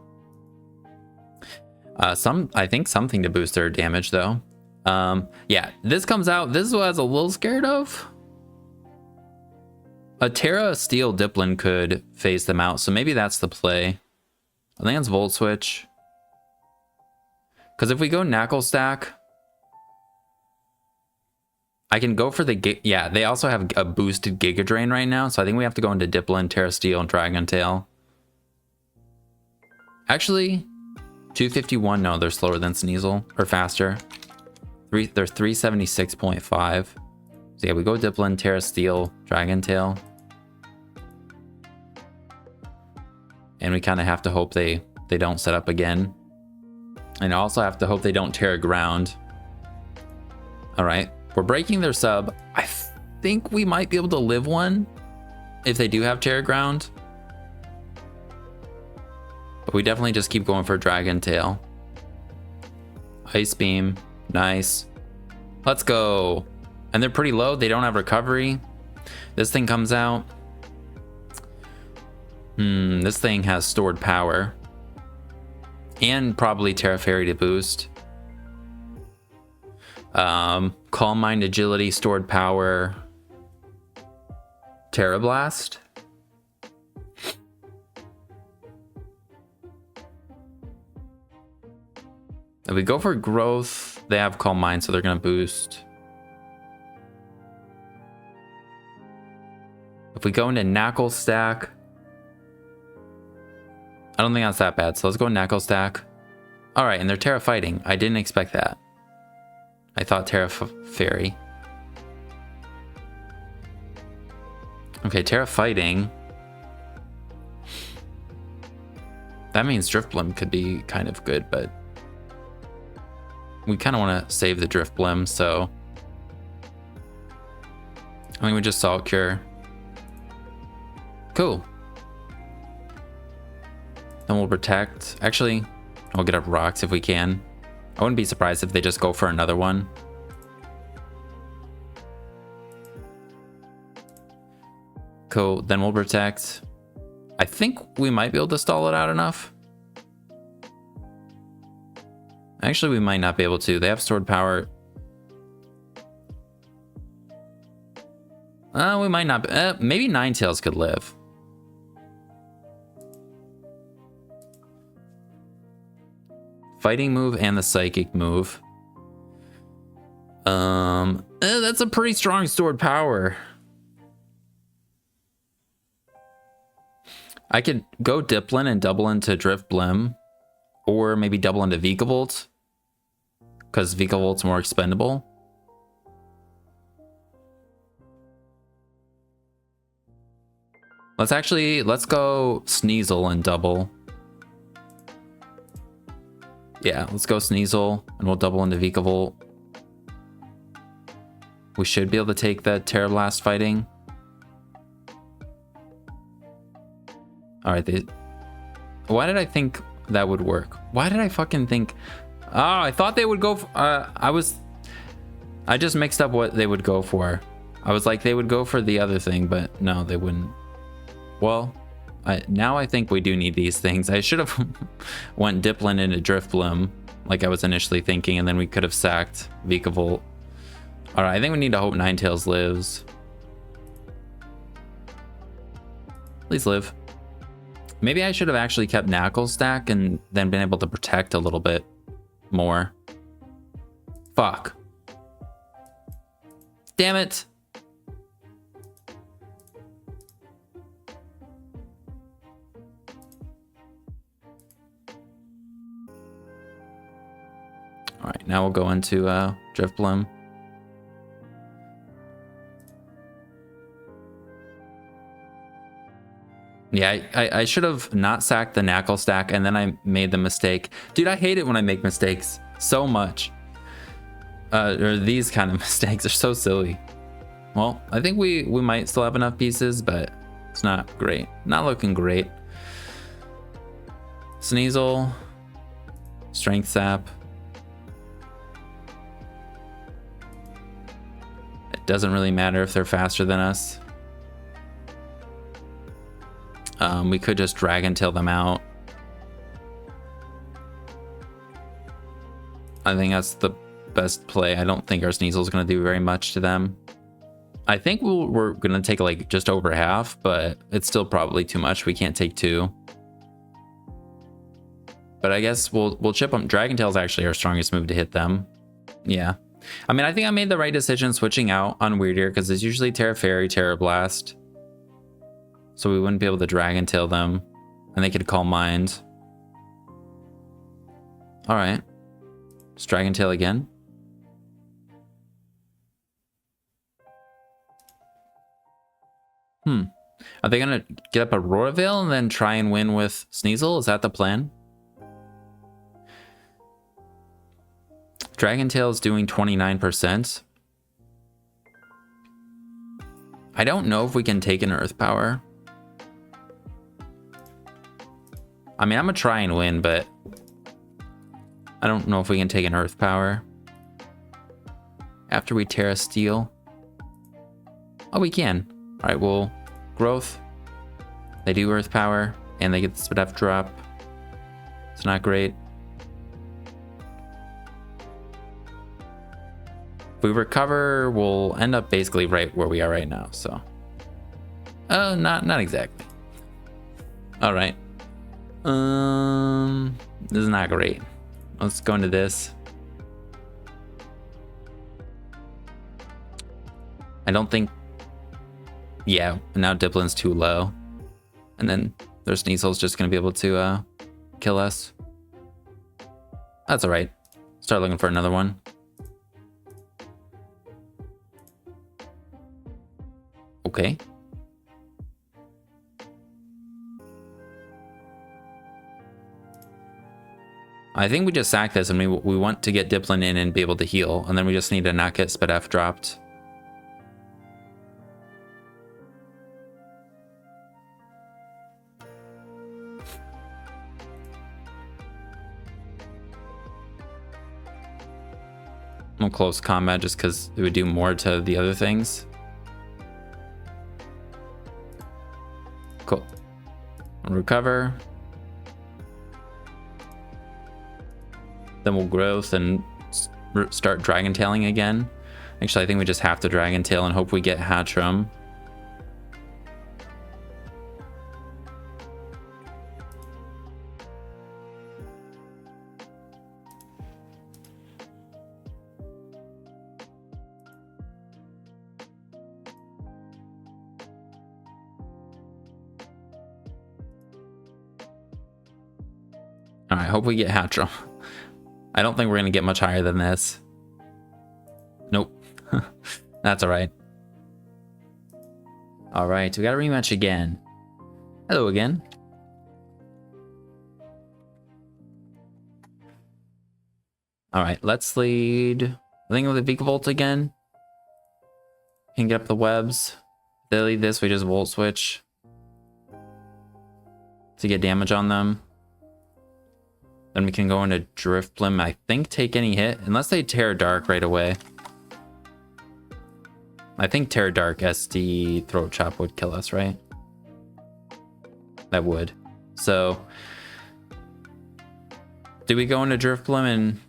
I think something to boost their damage though. Yeah, this comes out. This is what I was a little scared of. A Terra Steel Dipplin could phase them out, so maybe that's the play. I think it's Volt Switch. Because if we go Naclstack, I can go for the... Yeah, they also have a boosted Giga Drain right now, so I think we have to go into Dipplin, Terra Steel, and Dragon Tail. Actually, 251, no, they're slower than Sneasel, or faster. They're 376.5. So yeah, we go Dipplin, Terra Steel, Dragon Tail. And we kind of have to hope they don't set up again. And also have to hope they don't Terra Ground. All right, we're breaking their sub. I think we might be able to live one if they do have Terra Ground. But we definitely just keep going for Dragon Tail. Ice Beam, nice. Let's go. And they're pretty low, they don't have recovery. This thing comes out. This thing has stored power. And probably Terra Fairy to boost. Calm Mind, Agility, stored power. Terra Blast. If we go for growth, they have Calm Mind, so they're gonna boost. If we go into Naclstack, I don't think that's that bad, so let's go Naclstack. All right, and they're Terra Fighting. I didn't expect that. I thought Terra Fairy. Okay, Terra Fighting. That means Drifblim could be kind of good, but we kind of want to save the Drifblim, so I think we just Salt Cure. Cool. Then we'll protect. Actually, we'll get up rocks if we can. I wouldn't be surprised if they just go for another one. Cool, then we'll protect. I think we might be able to stall it out enough. Actually, we might not be able to. They have stored power. We might not. Maybe Ninetales could live. Fighting move and the psychic move. That's a pretty strong stored power. I could go Dipplin and double into Drifblim, or maybe double into Vikavolt, because Vikavolt's more expendable. Let's go Sneasel and double. Yeah, let's go Sneasel and we'll double into Vikavolt. We should be able to take the Terra Blast fighting. All right, why did I think that would work? Why did I fucking think? Oh, I thought they would go. I just mixed up what they would go for. I was like, they would go for the other thing, but no, they wouldn't. Well, now I think we do need these things. I should have went Dipplin into Drifblim like I was initially thinking, and then we could have sacked Vikavolt. All right, I think we need to hope Ninetales lives. Please live. Maybe I should have actually kept Naclstack and then been able to protect a little bit more. Fuck. Damn it. All right, now we'll go into Drifblim. Yeah, I should have not sacked the Naclstack, and then I made the mistake. Dude, I hate it when I make mistakes so much. Or these kind of mistakes are so silly. Well, I think we might still have enough pieces, but it's not great. Not looking great. Sneasel. Strength Sap. It doesn't really matter if they're faster than us. We could just Dragon Tail them out. I think that's the best play. I don't think our Sneasel is going to do very much to them. I think we're going to take like just over half, but it's still probably too much. We can't take 2. But I guess we'll chip them. Dragon Tail is actually our strongest move to hit them. Yeah. I mean, I think I made the right decision switching out on Weirdier because it's usually Terra Fairy, Terra Blast. So we wouldn't be able to Dragon Tail them. And they could Calm Mind. Alright. Let's Dragon Tail again. Are they gonna get up Aurora Veil and then try and win with Sneasel? Is that the plan? Dragon Tail is doing 29%. I don't know if we can take an Earth Power. I mean, I'm gonna try and win, but I don't know if we can take an Earth Power after we Terra Steel. Oh, we can. All right, well, Growth. They do Earth Power, and they get the Spit F drop. It's not great. If we recover, we'll end up basically right where we are right now. So, not exactly. All right. This is not great. Let's go into this. I don't think. Yeah, now Dipplin's too low. And then their Sneasel's just going to be able to kill us. That's alright. Start looking for another one. Okay. I think we just sack this and we want to get Dipplin in and be able to heal. And then we just need to not get Spit F dropped. Close combat just because it would do more to the other things. Cool. Recover. Then we'll growth and start Dragon Tailing again. Actually, I think we just have to Dragon Tail and hope we get Hatchram. All right, hope we get Hatchram. I don't think we're gonna get much higher than this. Nope. That's all right. All right, we got a rematch again. Hello again. All right, let's lead. I think with the Vikavolt again. Can get up the webs. If they lead this, we just Volt Switch to get damage on them. Then we can go into Drifblim. I think take any hit, unless they Terra Dark right away. I think Terra Dark SD Throat Chop would kill us, right? That would. So, do we go into Drifblim and...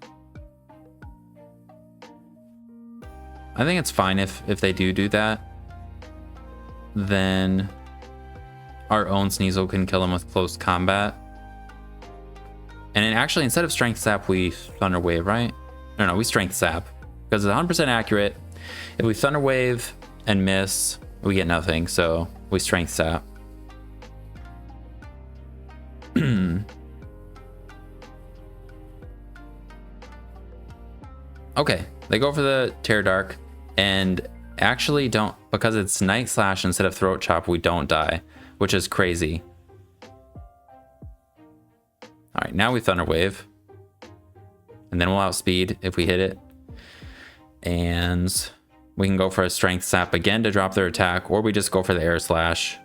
I think it's fine if they do that. Then our own Sneasel can kill him with close combat. And then actually, instead of Strength Sap, we Thunder Wave, right? No, we Strength Sap. Because it's 100% accurate. If we Thunder Wave and miss, we get nothing. So we Strength Sap. Okay, they go for the Terra Dark. And actually don't, because it's Night Slash instead of Throat Chop, we don't die. Which is crazy. All right, now we Thunder Wave. And then we'll outspeed if we hit it. And we can go for a Strength Sap again to drop their attack, or we just go for the Air Slash.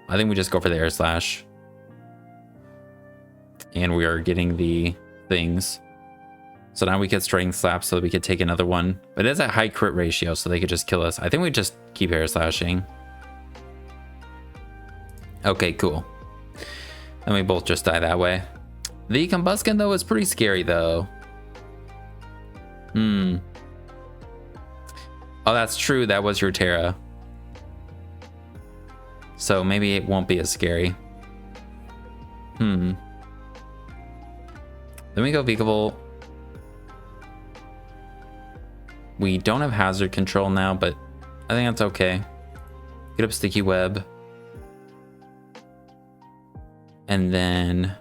I think we just go for the Air Slash. And we are getting the things. So now we get Strength Slap so that we could take another one. But it is at high crit ratio, so they could just kill us. I think we just keep Air Slashing. Okay, cool. And we both just die that way. The Combuskin, though, is pretty scary, though. Oh, that's true. That was your Terra. So maybe it won't be as scary. Then we go Vikavolt. We don't have hazard control now, but I think that's okay. Get up Sticky Web. And then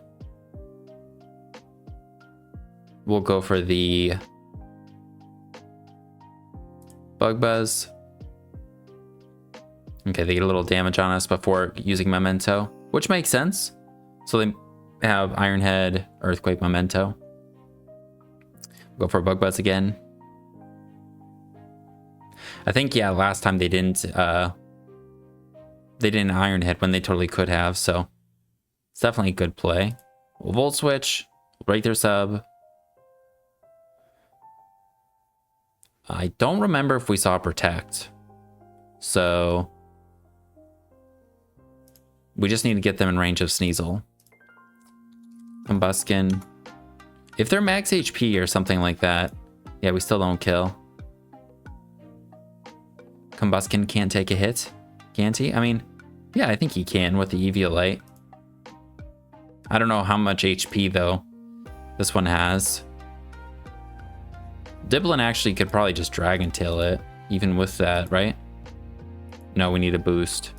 we'll go for the Bug Buzz. Okay, they get a little damage on us before using Memento, which makes sense. So they have Iron Head, Earthquake, Memento. Go for Bug Buzz again. I think, yeah, last time they didn't Iron Head when they totally could have, so it's definitely a good play. We'll Volt Switch, break their sub. I don't remember if we saw Protect, so we just need to get them in range of Sneasel. Combuskin. If they're max HP or something like that, yeah, we still don't kill. Combuskin can't take a hit, can't he? I mean, yeah, I think he can with the Eviolite. I don't know how much HP, though, this one has. Dipplin actually could probably just Dragon Tail it, even with that, right? No, we need a boost.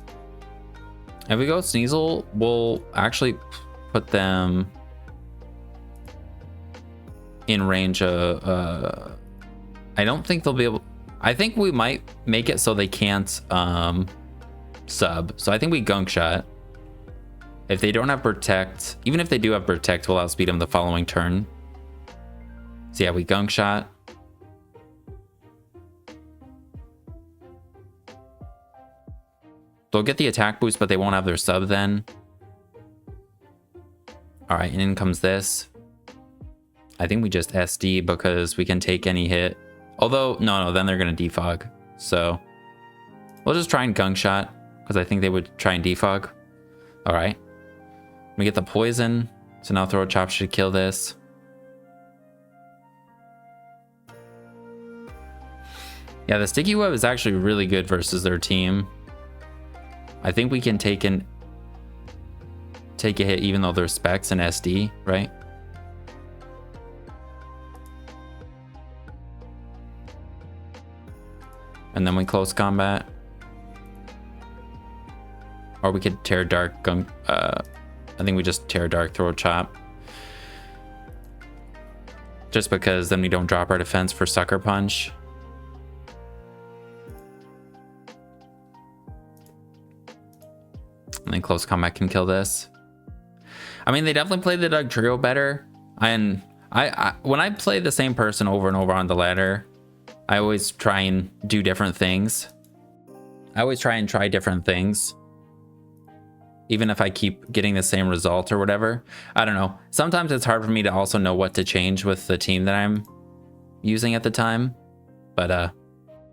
If we go Sneasel, we'll actually put them in range of... I don't think they'll be able... I think we might make it so they can't sub. So I think we Gunk Shot. If they don't have Protect, even if they do have Protect, we'll outspeed them the following turn. So yeah, we Gunk Shot. They'll get the attack boost, but they won't have their sub then. All right, and in comes this. I think we just SD because we can take any hit. Although, no, then they're going to defog. So we'll just try and Gunk Shot because I think they would try and defog. All right. We get the poison. So now Throat Chop should kill this. Yeah, the Sticky Web is actually really good versus their team. I think we can take a hit even though there's specs and SD, right? And then we close combat. Or we could Tear Dark Gunk. I think we just Tear Dark Throat Chop. Just because then we don't drop our defense for Sucker Punch. And then close combat can kill this. I mean, they definitely play the Dugtrio better. And when I play the same person over and over on the ladder, I always try and do different things. I always try and try different things. Even if I keep getting the same result or whatever. I don't know. Sometimes it's hard for me to also know what to change with the team that I'm using at the time. But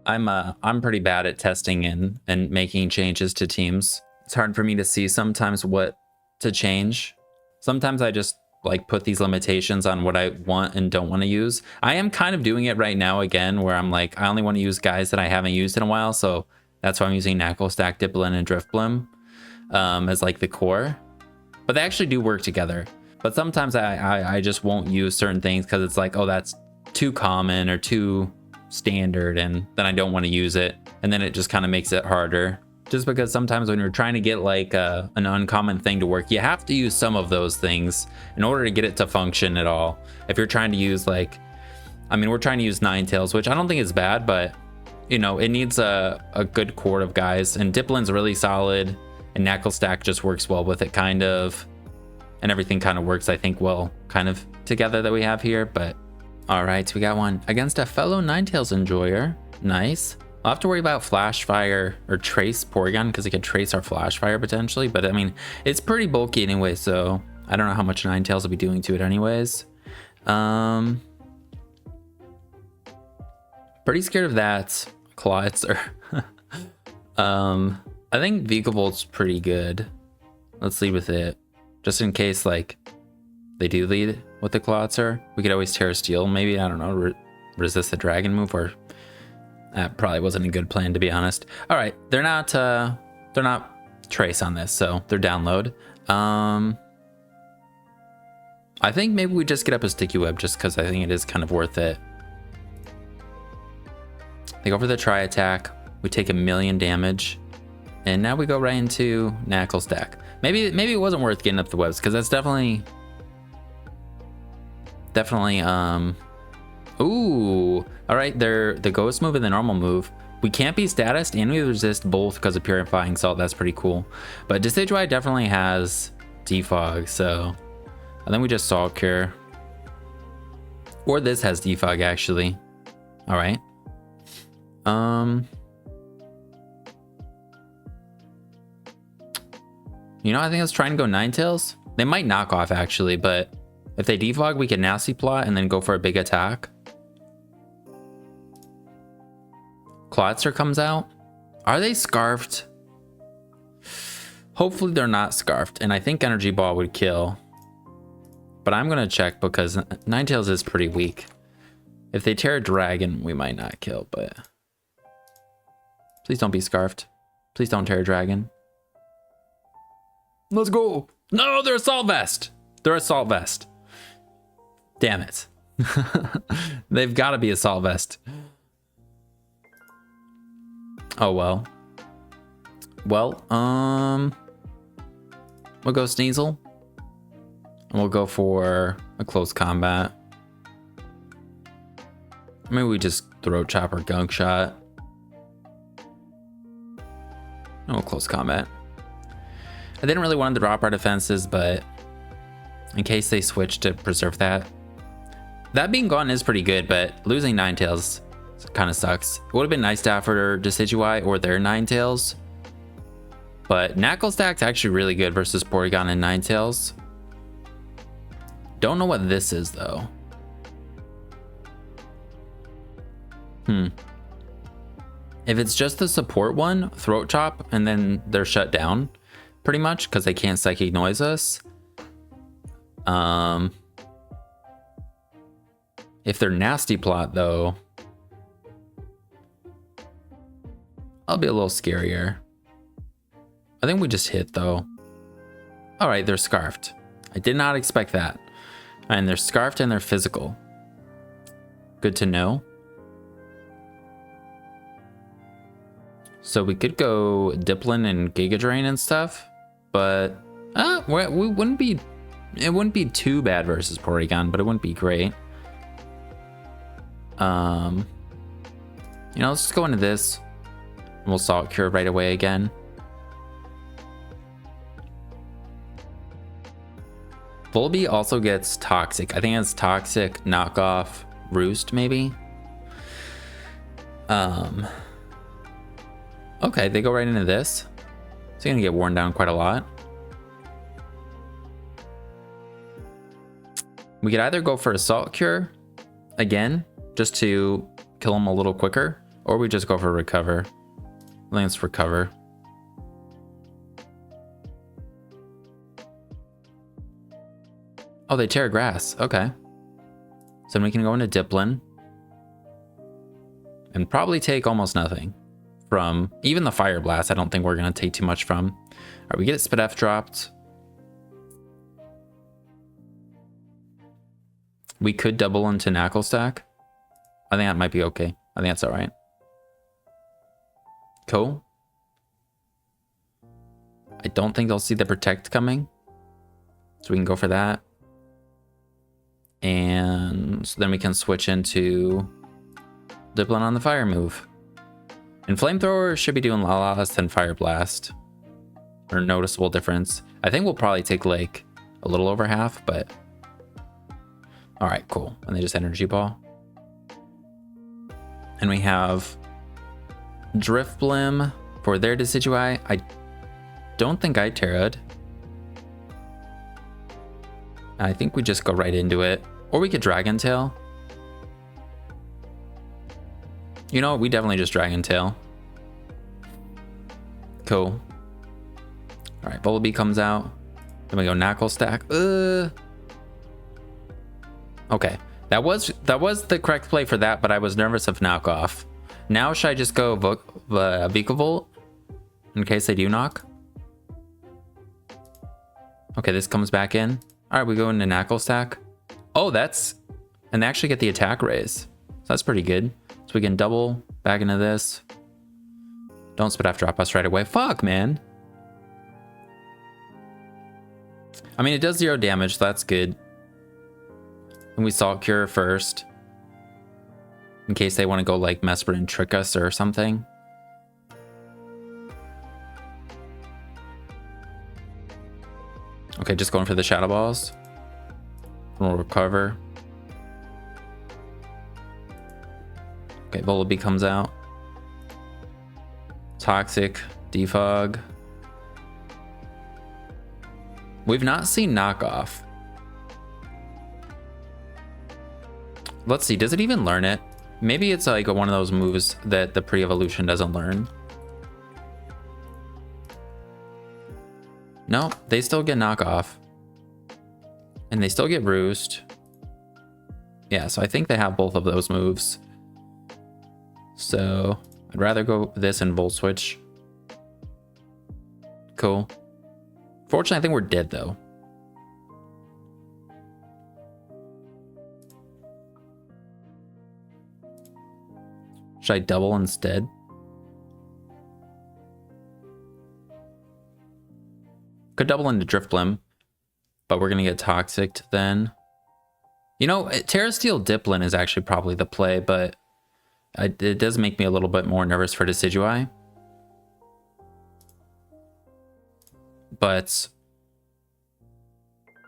I'm pretty bad at testing and making changes to teams. It's hard for me to see sometimes what to change. Sometimes I just like put these limitations on what I want and don't want to use. I am kind of doing it right now again, where I'm like, I only want to use guys that I haven't used in a while. So that's why I'm using Naclstack, Dipplin, and Drifblim as like the core. But they actually do work together. But sometimes I just won't use certain things because it's like, oh, that's too common or too standard, and then I don't want to use it. And then it just kind of makes it harder. Just because sometimes when you're trying to get like an uncommon thing to work, you have to use some of those things in order to get it to function at all. If you're trying to use like, I mean, we're trying to use Ninetales, which I don't think is bad, but you know, it needs a good core of guys, and Dipplin's really solid, and Naclstack just works well with it kind of, and everything kind of works, I think, well kind of together that we have here. But all right, so we got one against a fellow Ninetales enjoyer. Nice. I'll have to worry about Flash Fire or Trace Porygon because it could trace our Flash Fire potentially. But I mean, it's pretty bulky anyway, so I don't know how much Ninetales will be doing to it anyways. Pretty scared of that Clawitzer. I think Vikavolt's pretty good. Let's lead with it. Just in case, like, they do lead with the Clawitzer. We could always Terra Steel, maybe, I don't know, resist the dragon move, or that probably wasn't a good plan, to be honest. All right, they're not trace on this, so they're download. I think maybe we just get up a sticky web just because I think it is kind of worth it. They go for the tri attack. We take 1,000,000 damage, and now we go right into Naclstack. Maybe it wasn't worth getting up the webs because that's definitely. Ooh, all right. They're the ghost move and the normal move. We can't be statused and we resist both because of Purifying Salt. That's pretty cool. But Decidueye definitely has defog, so I think we just Salt Cure. Or this has defog actually. All right. You know, I think I was trying to go Ninetales. They might knock off actually, but if they defog, we can Nasty Plot and then go for a big attack. Clawitzer comes out. Are they scarfed? Hopefully they're not scarfed, and I think Energy Ball would kill. But I'm gonna check because Ninetales is pretty weak. If they tear a dragon, we might not kill, but please don't be scarfed. Please don't tear a dragon. Let's go. No, they're Assault Vest. They're Assault Vest. Damn it. They've got to be Assault Vest. Oh, well. Well, we'll go Sneasel. And we'll go for a close combat. Maybe we just Throat Chop or Gunk Shot. No, close combat. I didn't really want to drop our defenses, but in case they switch to preserve that. That being gone is pretty good, but losing Ninetales kind of sucks. It would have been nice to have for Decidueye or their Ninetales. But Naclstack's actually really good versus Porygon and Ninetales. Don't know what this is though. If it's just the support one, Throat Chop, and then they're shut down pretty much because they can't Psychic Noise us. If they're Nasty Plot though, I'll be a little scarier. I think we just hit though. All right, they're scarfed. I did not expect that. And they're scarfed and they're physical. Good to know. So we could go Dipplin and Giga Drain and stuff, but we wouldn't be. It wouldn't be too bad versus Porygon, but it wouldn't be great. You know, let's just go into this. And we'll Salt Cure right away again. Volby also gets Toxic. I think it's Toxic, Knockoff, Roost, maybe. Okay, they go right into this. It's gonna get worn down quite a lot. We could either go for Assault Cure again, just to kill him a little quicker, or we just go for Recover. I think it's Recover. Oh, they tear grass. Okay. So then we can go into Dipplin and probably take almost nothing from even the Fire Blast. I don't think we're going to take too much from. All right, we get Spadef dropped. We could double into Naclstack. I think that might be okay. I think that's all right. Cool. I don't think they'll see the Protect coming, so we can go for that. And so then we can switch into Dipplin on the Fire move. And Flamethrower should be doing a lot less than Fire Blast, or noticeable difference. I think we'll probably take like a little over half, but all right, cool. And they just Energy Ball. And we have Drifblim for their Decidueye. I don't think I Terra'd. I think we just go right into it. Or we could Dragon Tail. You know what? We definitely just Dragon Tail. Cool. All right, Volibee comes out. Then we go Naclstack. Okay, that was the correct play for that, but I was nervous of knockoff. Now should I just go Vikavolt in case they do knock? Okay, this comes back in. All right, we go into Naclstack. Oh, and they actually get the attack raise. So that's pretty good. So we can double back into this. Don't spit off drop us right away. Fuck, man. I mean, it does 0 damage, so that's good. And we Salt Cure first. In case they want to go like Mesprit and trick us or something. Okay, just going for the Shadow Balls. We'll recover. Okay, Volibee comes out. Toxic, Defog. We've not seen knockoff. Let's see, does it even learn it? Maybe it's like one of those moves that the pre-evolution doesn't learn. No, they still get knockoff. And they still get roost. Yeah, so I think they have both of those moves. So I'd rather go this and Volt Switch. Cool. Fortunately, I think we're dead though. Should I double instead? Could double into Drifblim, but we're gonna get Toxic then. You know, Terra Steel Dipplin is actually probably the play, but it does make me a little bit more nervous for Decidueye. But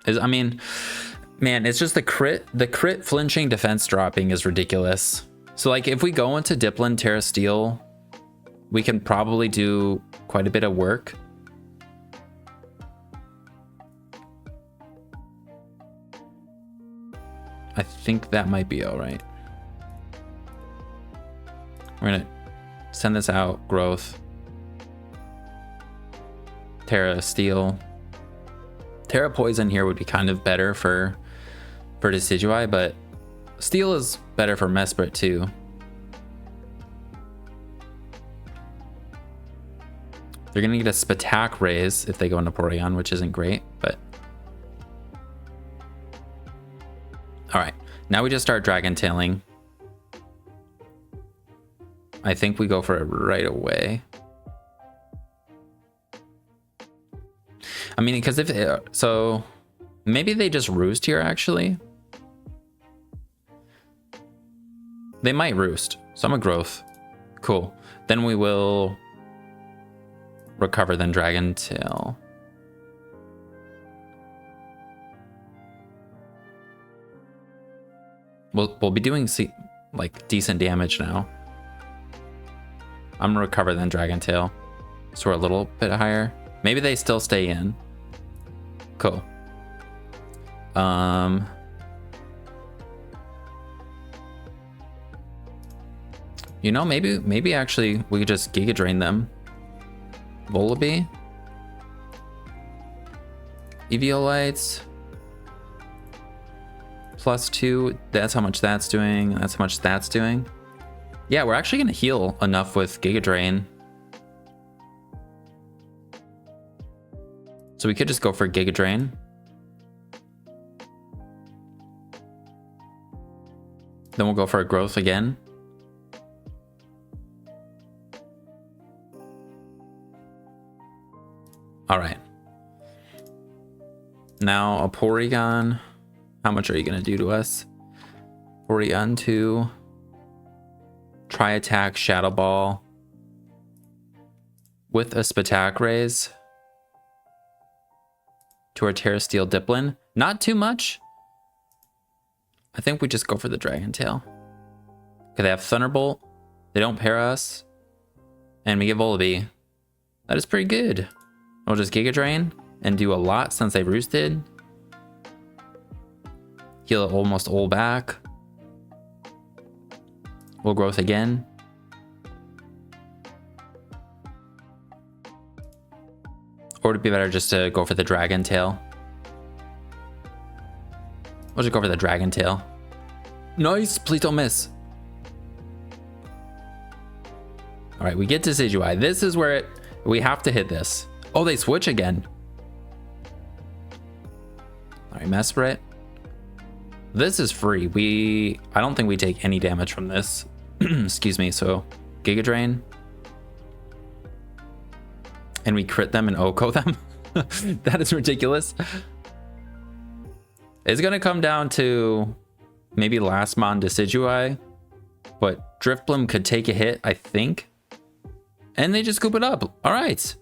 I mean, man, it's just the crit flinching defense dropping is ridiculous. So like if we go into Dipplin Terra Steel, we can probably do quite a bit of work. I think that might be all right. We're gonna send this out, growth. Terra Steel. Terra Poison here would be kind of better for Decidueye, but Steel is better for Mesprit too. They're gonna get a Spatak raise if they go into Porygon, which isn't great, but all right, now we just start Dragon Tailing. I think we go for it right away. I mean, because so maybe they just roost here actually. They might roost. So I'm a growth. Cool. Then we will recover, then Dragon Tail. We'll be doing like decent damage now. I'm gonna recover then Dragon Tail. So we're a little bit higher. Maybe they still stay in. Cool. You know, maybe actually we could just Giga Drain them. Volibee. Eviolites. +2, that's how much that's doing. That's how much that's doing. Yeah, we're actually gonna heal enough with Giga Drain. So we could just go for Giga Drain. Then we'll go for a growth again. All right. Now a Porygon. How much are you gonna do to us? Porygon 2. Try attack Shadow Ball with a Spatak raise to our Terra Steel Dipplin. Not too much. I think we just go for the Dragon Tail. Okay, they have Thunderbolt. They don't pair us. And we get Volibee. That is pretty good. We'll just Giga Drain and do a lot since they roosted. Heal almost all back. We'll growth again. Or would it be better just to go for the Dragon Tail? We'll just go for the Dragon Tail. Nice, please don't miss. All right, we get Decidueye. This is where we have to hit this. Oh, they switch again. All right, Mesprit. This is free. I don't think we take any damage from this. Excuse me. So Giga Drain. And we crit them and Oko them. That is ridiculous. It's gonna come down to maybe last Mon Decidueye, but Drifblim could take a hit, I think. And they just scoop it up. All right.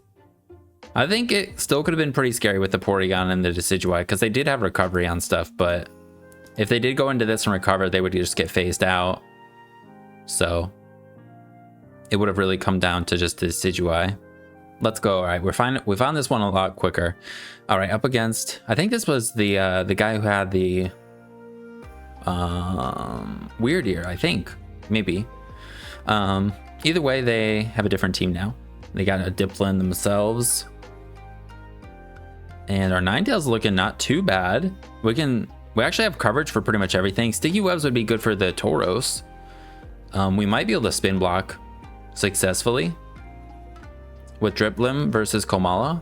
I think it still could have been pretty scary with the Porygon and the Decidueye, because they did have recovery on stuff, but if they did go into this and recover, they would just get phased out. So it would have really come down to just the Decidueye. Let's go. All right, we found this one a lot quicker. All right, up against, I think this was the guy who had the weird ear, I think, maybe. Either way, they have a different team now. They got a Dipplin themselves. And our Ninetales looking not too bad. We actually have coverage for pretty much everything. Sticky Webs would be good for the Tauros. We might be able to spin block successfully with Drifblim versus Komala.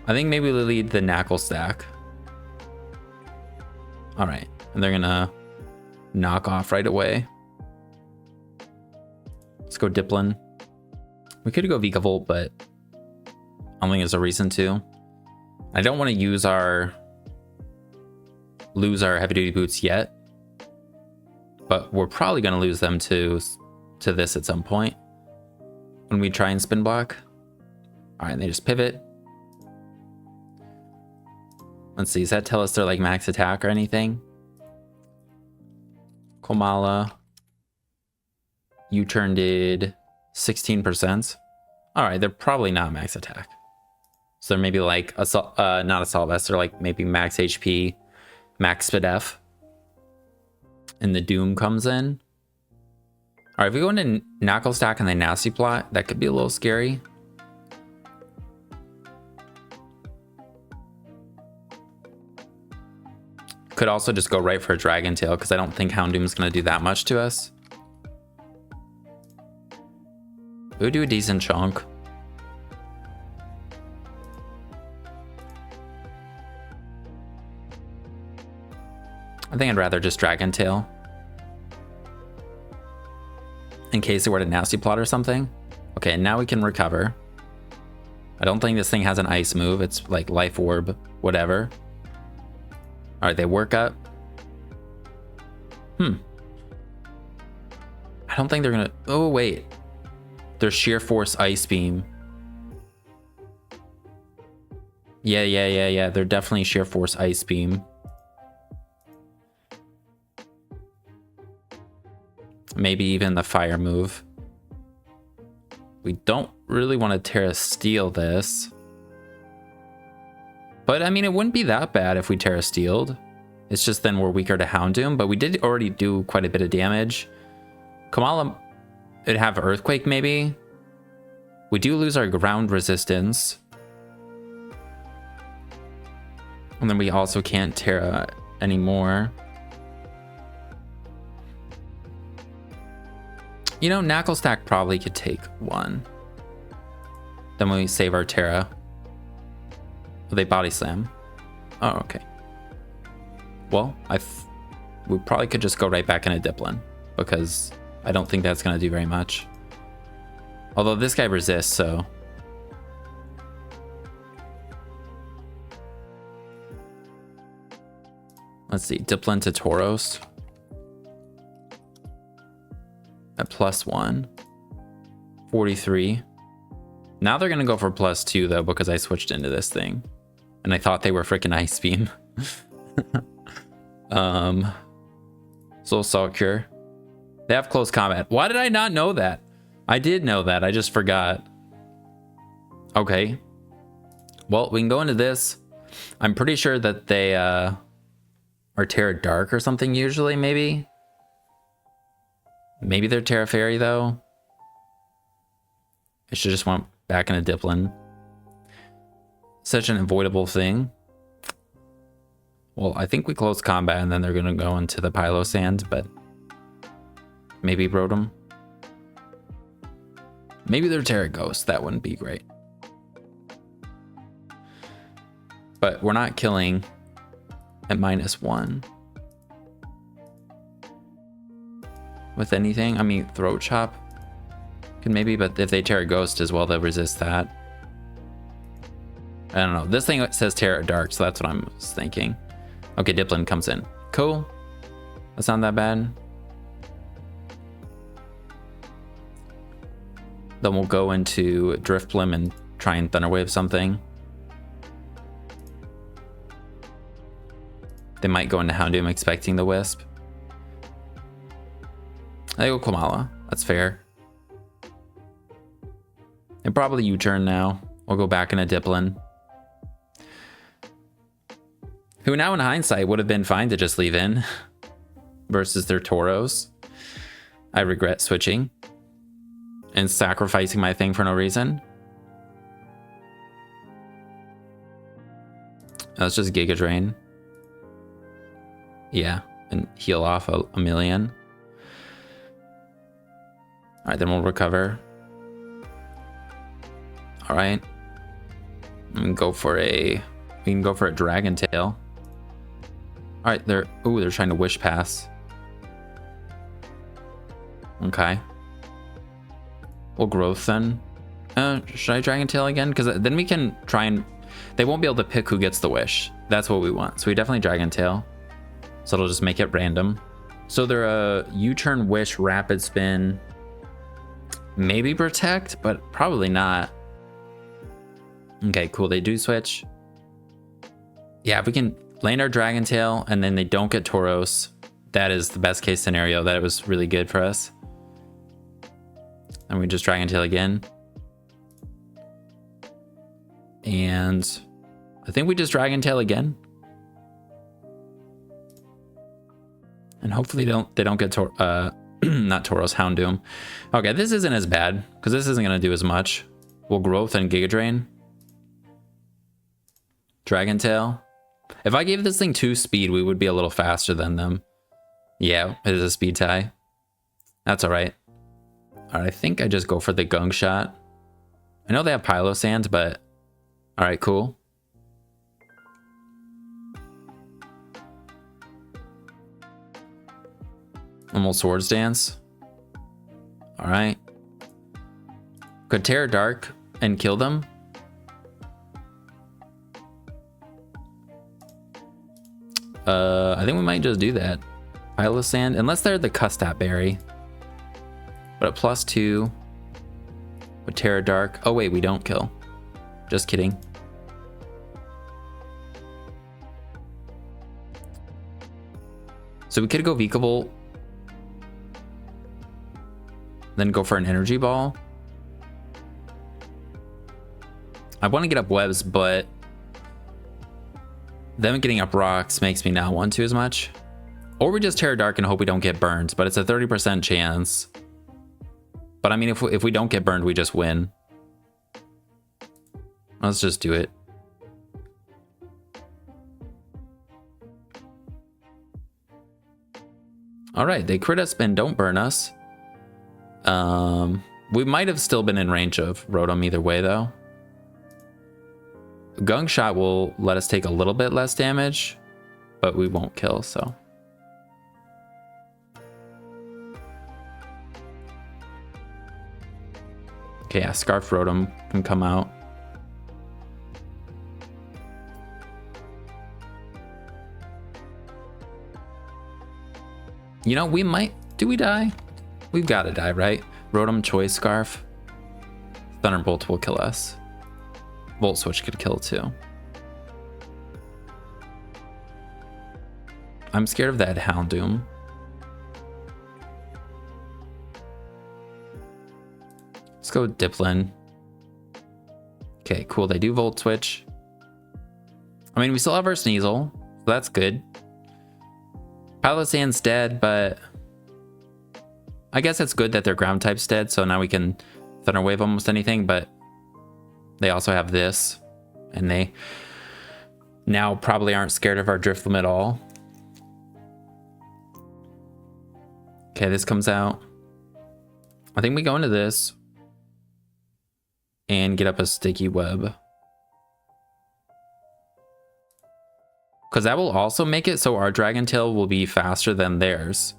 I think maybe we'll lead the Naclstack. All right, and they're gonna knock off right away. Let's go Dipplin. We could go Vikavolt, but I don't think there's a reason to. I don't want to lose our heavy duty boots yet, but we're probably going to lose them to this at some point when we try and spin block. All right, they just pivot. Let's see, does that tell us they're like max attack or anything? Komala. U-turn did 16%. All right, they're probably not max attack. So they're maybe like assault, not Assault Vest, they're like maybe max HP, max Spadef. And the Doom comes in. All right, if we go into Naclstack and the Nasty Plot, that could be a little scary. Could also just go right for a Dragon Tail, because I don't think Houndoom's going to do that much to us. We would do a decent chunk. I think I'd rather just Dragon Tail, in case it were to Nasty Plot or something. Okay, now we can recover. I don't think this thing has an ice move. It's like Life Orb, whatever. All right, they work up. I don't think they're gonna, oh wait. Their Sheer Force Ice Beam. Yeah. They're definitely Sheer Force Ice Beam. Maybe even the Fire move. We don't really want to Terra Steel this. But I mean, it wouldn't be that bad if we Terra Steeled. It's just then we're weaker to Houndoom, but we did already do quite a bit of damage. Komala, it'd have Earthquake maybe. We do lose our ground resistance. And then we also can't Terra anymore. You know, Naclstack probably could take one. Then we save our Terra. They Body Slam. Oh, okay. Well, we probably could just go right back into Dipplin, because I don't think that's going to do very much. Although this guy resists, so... Let's see, Dipplin to Tauros. At +1. 43. Now they're going to go for +2, though, because I switched into this thing. And I thought they were freaking Ice Beam. Soul Salt Cure. They have close combat. Why did I not know that? I did know that. I just forgot. Okay. Well, we can go into this. I'm pretty sure that they are Terra Dark or something usually, maybe. Maybe they're Terra Fairy, though. I should just went back into Dipplin. such an avoidable thing. Well, I think we close combat and then they're going to go into the Pylo Sand, but maybe Rotom. Maybe they're Terra Ghost. That wouldn't be great. But we're not killing at -1 with anything. I mean, Throat Chop can maybe, but if they Terra Ghost as well, they'll resist that. I don't know. This thing says Terra Dark, so that's what I'm thinking. Okay, Dipplin comes in. Cool. That's not that bad. Then we'll go into Drifblim and try and Thunder Wave something. They might go into Houndoom expecting the Wisp. I go Klamala. That's fair. And probably U-turn now. We'll go back into Dipplin. Who now in hindsight would have been fine to just leave in versus their Tauros. I regret switching and sacrificing my thing for no reason. Let's just Giga Drain. Yeah, and heal off a million. All right, then we'll recover. All right, and go for a. We can go for a Dragon Tail. All right, they're trying to Wish Pass. Okay. We'll Growth then. Should I Dragon Tail again? Because then we can try and. They won't be able to pick who gets the Wish. That's what we want. So we definitely Dragon Tail. So it'll just make it random. So they're a U-turn, Wish, Rapid Spin, maybe Protect, but probably not. Okay, cool. They do switch. Yeah, if we can land our Dragon Tail and then they don't get Tauros, that is the best case scenario. That it was really good for us. And we just Dragon Tail again. And I think we just Dragon Tail again. And hopefully they don't get not Tauros, Houndoom. Okay, this isn't as bad because this isn't going to do as much. We'll Growth and Giga Drain. Dragon Tail. If I gave this thing 2 speed, we would be a little faster than them. Yeah, it is a speed tie. That's all right. All right, I think I just go for the Gunk Shot. I know they have Pylo Sand, but all right, cool. Almost Swords Dance. All right. Could Terra Dark and kill them? I think we might just do that. Pylo Sand, unless they're the Custap Berry. But at +2 with Terra Dark. Oh wait, we don't kill. Just kidding. So we could go Vikavolt. Then go for an Energy Ball. I want to get up Webs, but them getting up Rocks makes me not want to as much. Or we just Terra Dark and hope we don't get burned, but it's a 30% chance. But I mean, if we don't get burned, we just win. Let's just do it. All right, they crit us and don't burn us. We might have still been in range of Rotom either way, though. Gunk Shot will let us take a little bit less damage, but we won't kill, so. Okay, yeah, Scarf Rotom can come out. You know, we might... Do we die? We've got to die, right? Rotom Choice Scarf. Thunderbolt will kill us. Volt Switch could kill too. I'm scared of that Houndoom. Let's go with Dipplin. Okay, cool. They do Volt Switch. I mean, we still have our Sneasel, so that's good. Pylo Sand's dead, but I guess it's good that their ground type's dead, so now we can Thunder Wave almost anything, but they also have this. And they now probably aren't scared of our Drifblim at all. Okay, this comes out. I think we go into this and get up a sticky web. Because that will also make it so our Dragon Tail will be faster than theirs.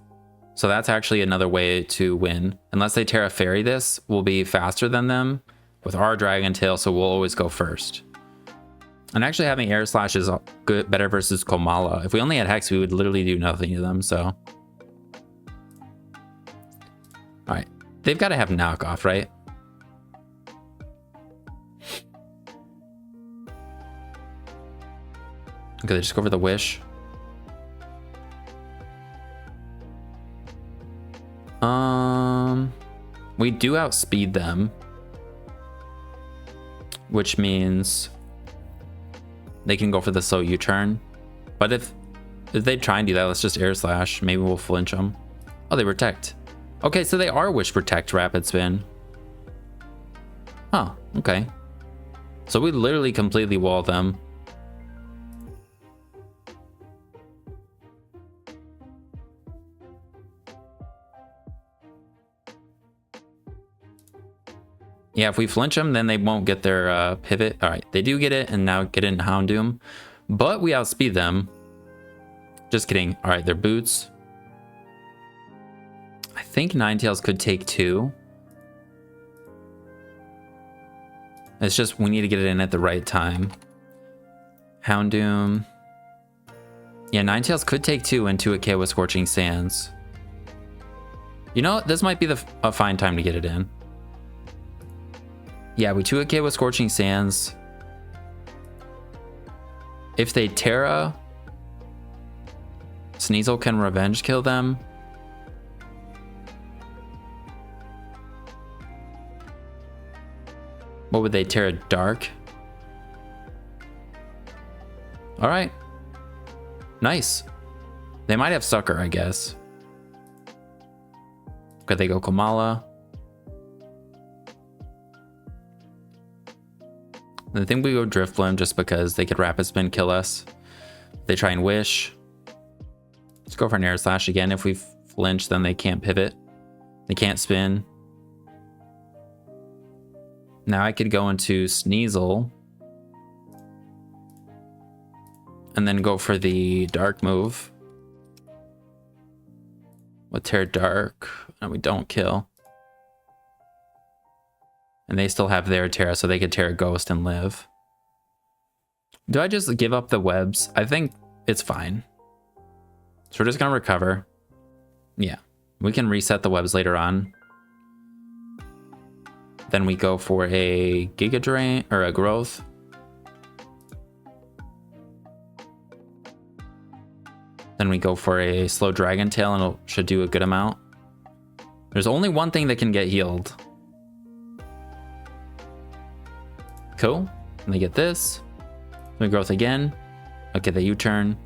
So that's actually another way to win. Unless they Terra Fairy this, we'll be faster than them with our Dragon Tail, so we'll always go first. And actually having Air Slash is good, better versus Komala. If we only had Hex, we would literally do nothing to them, so. Alright, they've got to have knockoff, right? Okay, they just go for the Wish. We do outspeed them, which means they can go for the slow U-turn. But if they try and do that, let's just Air Slash. Maybe we'll flinch them. Oh, they protect. Okay, so they are Wish Protect Rapid Spin. Huh, okay. So we literally completely wall them. Yeah, if we flinch them, then they won't get their pivot. All right, they do get it, and now get in Houndoom. But we outspeed them. Just kidding. All right, their boots. I think Ninetales could take 2. It's just we need to get it in at the right time. Houndoom. Yeah, Ninetales could take 2 and 2 with Scorching Sands. You know what? This might be a fine time to get it in. Yeah, we 2 with Scorching Sands. If they Terra, Sneasel can Revenge kill them. What would they Terra? Dark? Alright. Nice. They might have Sucker, I guess. Could they go Komala? I think we go Drifblim just because they could Rapid Spin kill us. They try and Wish. Let's go for an Air Slash again. If we flinch, then they can't pivot. They can't spin. Now I could go into Sneasel. And then go for the Dark move. With Terra Dark. And we don't kill. And they still have their Terra, so they could Terra Ghost and live. Do I just give up the webs? I think it's fine. So we're just gonna recover. Yeah, we can reset the webs later on. Then we go for a Giga Drain, or a Growth. Then we go for a slow Dragon Tail, and it should do a good amount. There's only one thing that can get healed. Cool. And they get this. We Growth again. Okay, the U-turn.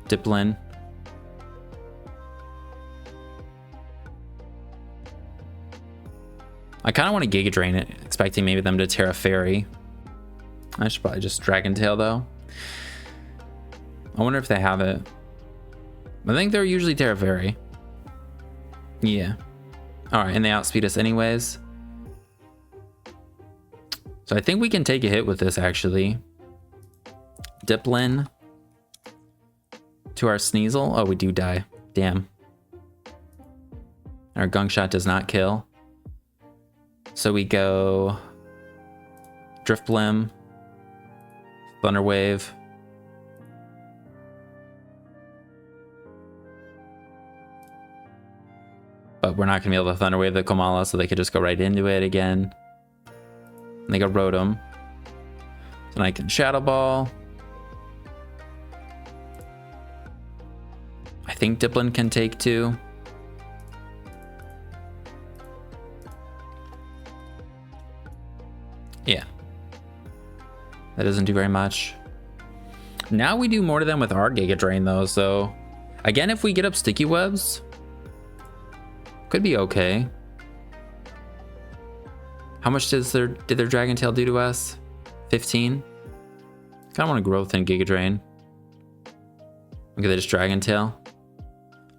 Dipplin. I kind of want to Giga Drain it, expecting maybe them to Terra Fairy. I should probably just Dragon Tail though. I wonder if they have it. I think they're usually Terra Fairy. Yeah. Alright, and they outspeed us anyways. So I think we can take a hit with this actually. Dipplin to our Sneasel. Oh, we do die. Damn. Our Gunk Shot does not kill. So we go Drifblim, Thunder Wave. But we're not gonna be able to Thunder Wave the Komala, so they could just go right into it again. And they go Rotom. So now I can Shadow Ball. I think Dipplin can take 2. Yeah. That doesn't do very much. Now we do more to them with our Giga Drain though, so again, if we get up Sticky Webs, could be okay. How much did their Dragon Tail do to us? 15? Kind of want to growth in Giga Drain. Look at this Dragon Tail.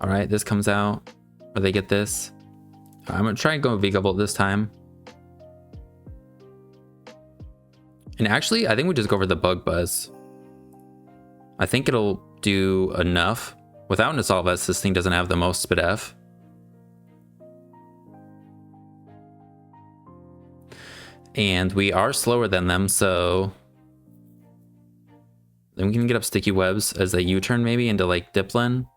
All right, this comes out. Or they get this. I'm gonna try and go Vega Volt this time. And actually, I think we just go for the Bug Buzz. I think it'll do enough. Without an Assault Vest, this thing doesn't have the most Spit F. And we are slower than them, so then we can get up Sticky Webs as a U-turn maybe into like Dipplin.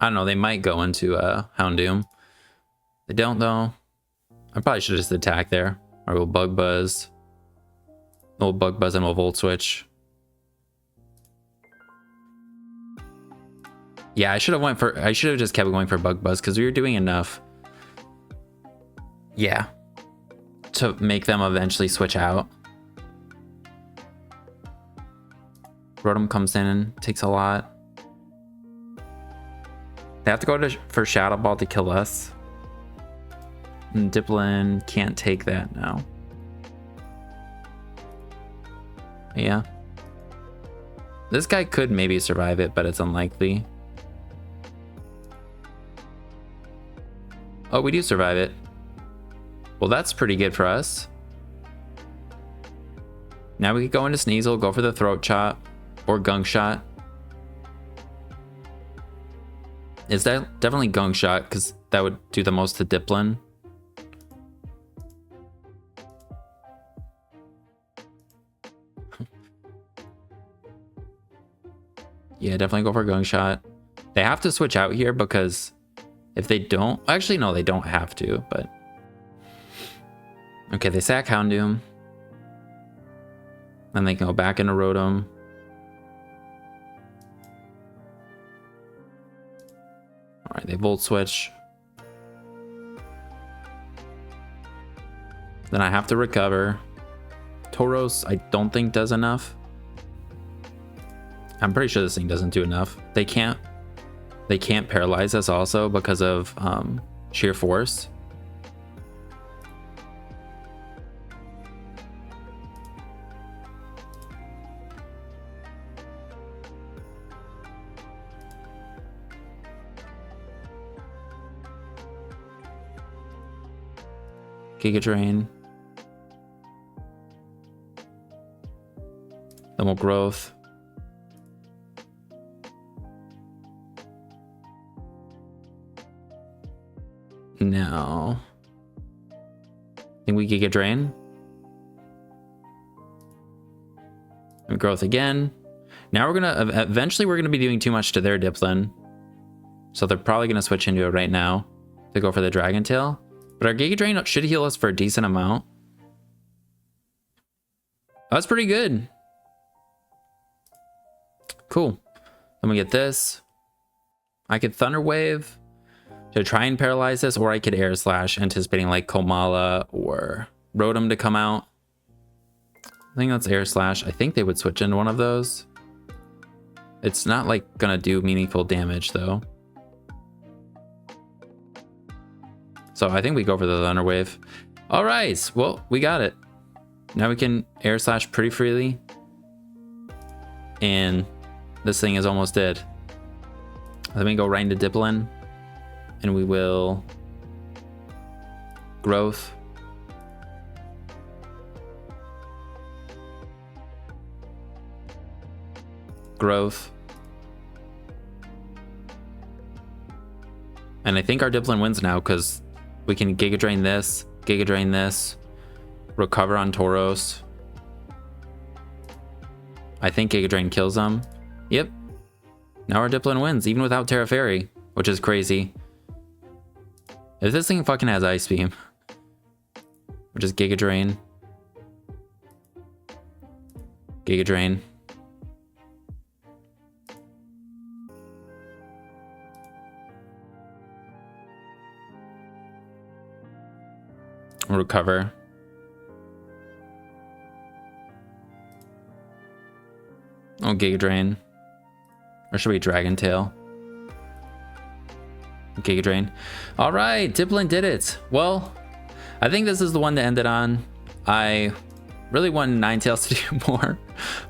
I don't know, they might go into Houndoom. They don't though. I probably should just attack there. Or we'll Bug Buzz. We'll Bug Buzz and we'll Volt Switch. Yeah, I should have just kept going for Bug Buzz because we were doing enough. Yeah. To make them eventually switch out. Rotom comes in and takes a lot. They have to go for Shadow Ball to kill us. And Dipplin can't take that now. Yeah. This guy could maybe survive it, but it's unlikely. Oh, we do survive it. Well, that's pretty good for us. Now we could go into Sneasel, go for the Throat Chop or Gunk Shot. Is that definitely Gunk Shot because that would do the most to Dipplin. Yeah, definitely go for Gunk Shot. They have to switch out here because if they don't, actually no, they don't have to, but okay, they sack Houndoom. Then they can go back into Rotom. All right, they Volt Switch. Then I have to recover. Tauros, I don't think does enough. I'm pretty sure this thing doesn't do enough. They can't paralyze us also because of sheer force. Giga Drain. Then we'll Growth. No. Think we Giga Drain. And Growth again. Now we're gonna eventually we're gonna be doing too much to their Dipplin. So they're probably gonna switch into it right now to go for the Dragon Tail. But our Giga Drain should heal us for a decent amount. That's pretty good. Cool. Then we get this. I could Thunder Wave to try and paralyze this, or I could Air Slash, anticipating like Komala or Rotom to come out. I think that's Air Slash. I think they would switch into one of those. It's not like gonna do meaningful damage though. So I think we go for the Thunder Wave. All right, well, we got it. Now we can Air Slash pretty freely. And this thing is almost dead. Let me go right into Dipplin. And we will Growth. Growth. And I think our Dipplin wins now because we can Giga Drain this, recover on Tauros. I think Giga Drain kills them. Yep. Now our Dipplin wins, even without Terra Fairy, which is crazy. If this thing fucking has Ice Beam, or just Giga Drain. Giga Drain. Recover. Oh, Giga Drain. Or should we Dragon Tail? Giga Drain. All right, Dipplin did it. Well, I think this is the one to end it on. I really wanted Ninetales to do more,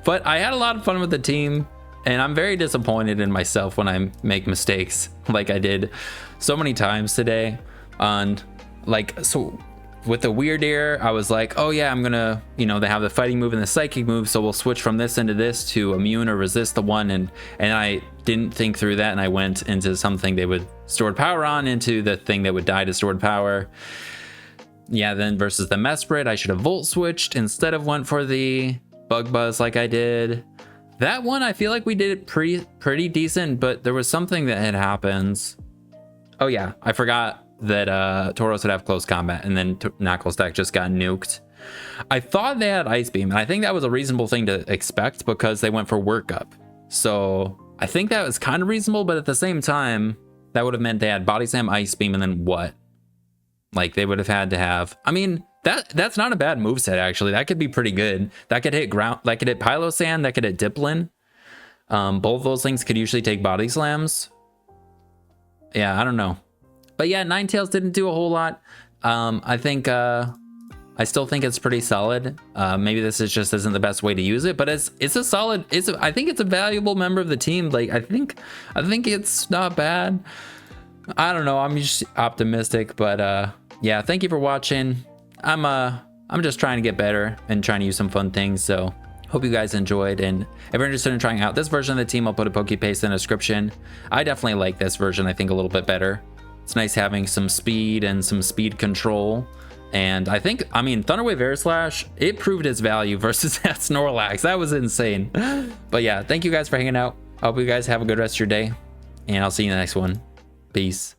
but I had a lot of fun with the team, and I'm very disappointed in myself when I make mistakes like I did so many times today. So with the weird air, I was like, oh yeah, I'm gonna, you know, they have the fighting move and the psychic move, so we'll switch from this into this to immune or resist the one, and I didn't think through that, and I went into something they would stored power on into the thing that would die to stored power. Yeah, then versus the Mesprit, I should have volt switched instead of went for the Bug Buzz like I did. That one, I feel like we did it pretty decent, but there was something that had happened. Oh yeah, I forgot that Tauros would have close combat, and then Naclstack just got nuked. I thought they had Ice Beam, and I think that was a reasonable thing to expect because they went for workup. So I think that was kind of reasonable, but at the same time, that would have meant they had Body Slam, Ice Beam, and then what? Like they would have had to have, I mean, that's not a bad moveset actually. That could be pretty good. That could hit ground, that could hit Pylo Sand, that could hit Dipplin. Both those things could usually take body slams. Yeah, I don't know. But yeah, Ninetales didn't do a whole lot. I think I still think it's pretty solid. Maybe this is just isn't the best way to use it, but it's a solid, I think it's a valuable member of the team. Like I think it's not bad. I don't know, I'm just optimistic, but yeah, thank you for watching. I'm just trying to get better and trying to use some fun things, so hope you guys enjoyed. And if you're interested in trying out this version of the team, I'll put a Pokepaste in the description. I definitely like this version, I think a little bit better. It's nice having some speed and some speed control. And I mean, Thunderwave Air Slash, it proved its value versus that Snorlax. That was insane. But yeah, thank you guys for hanging out. I hope you guys have a good rest of your day, and I'll see you in the next one. Peace.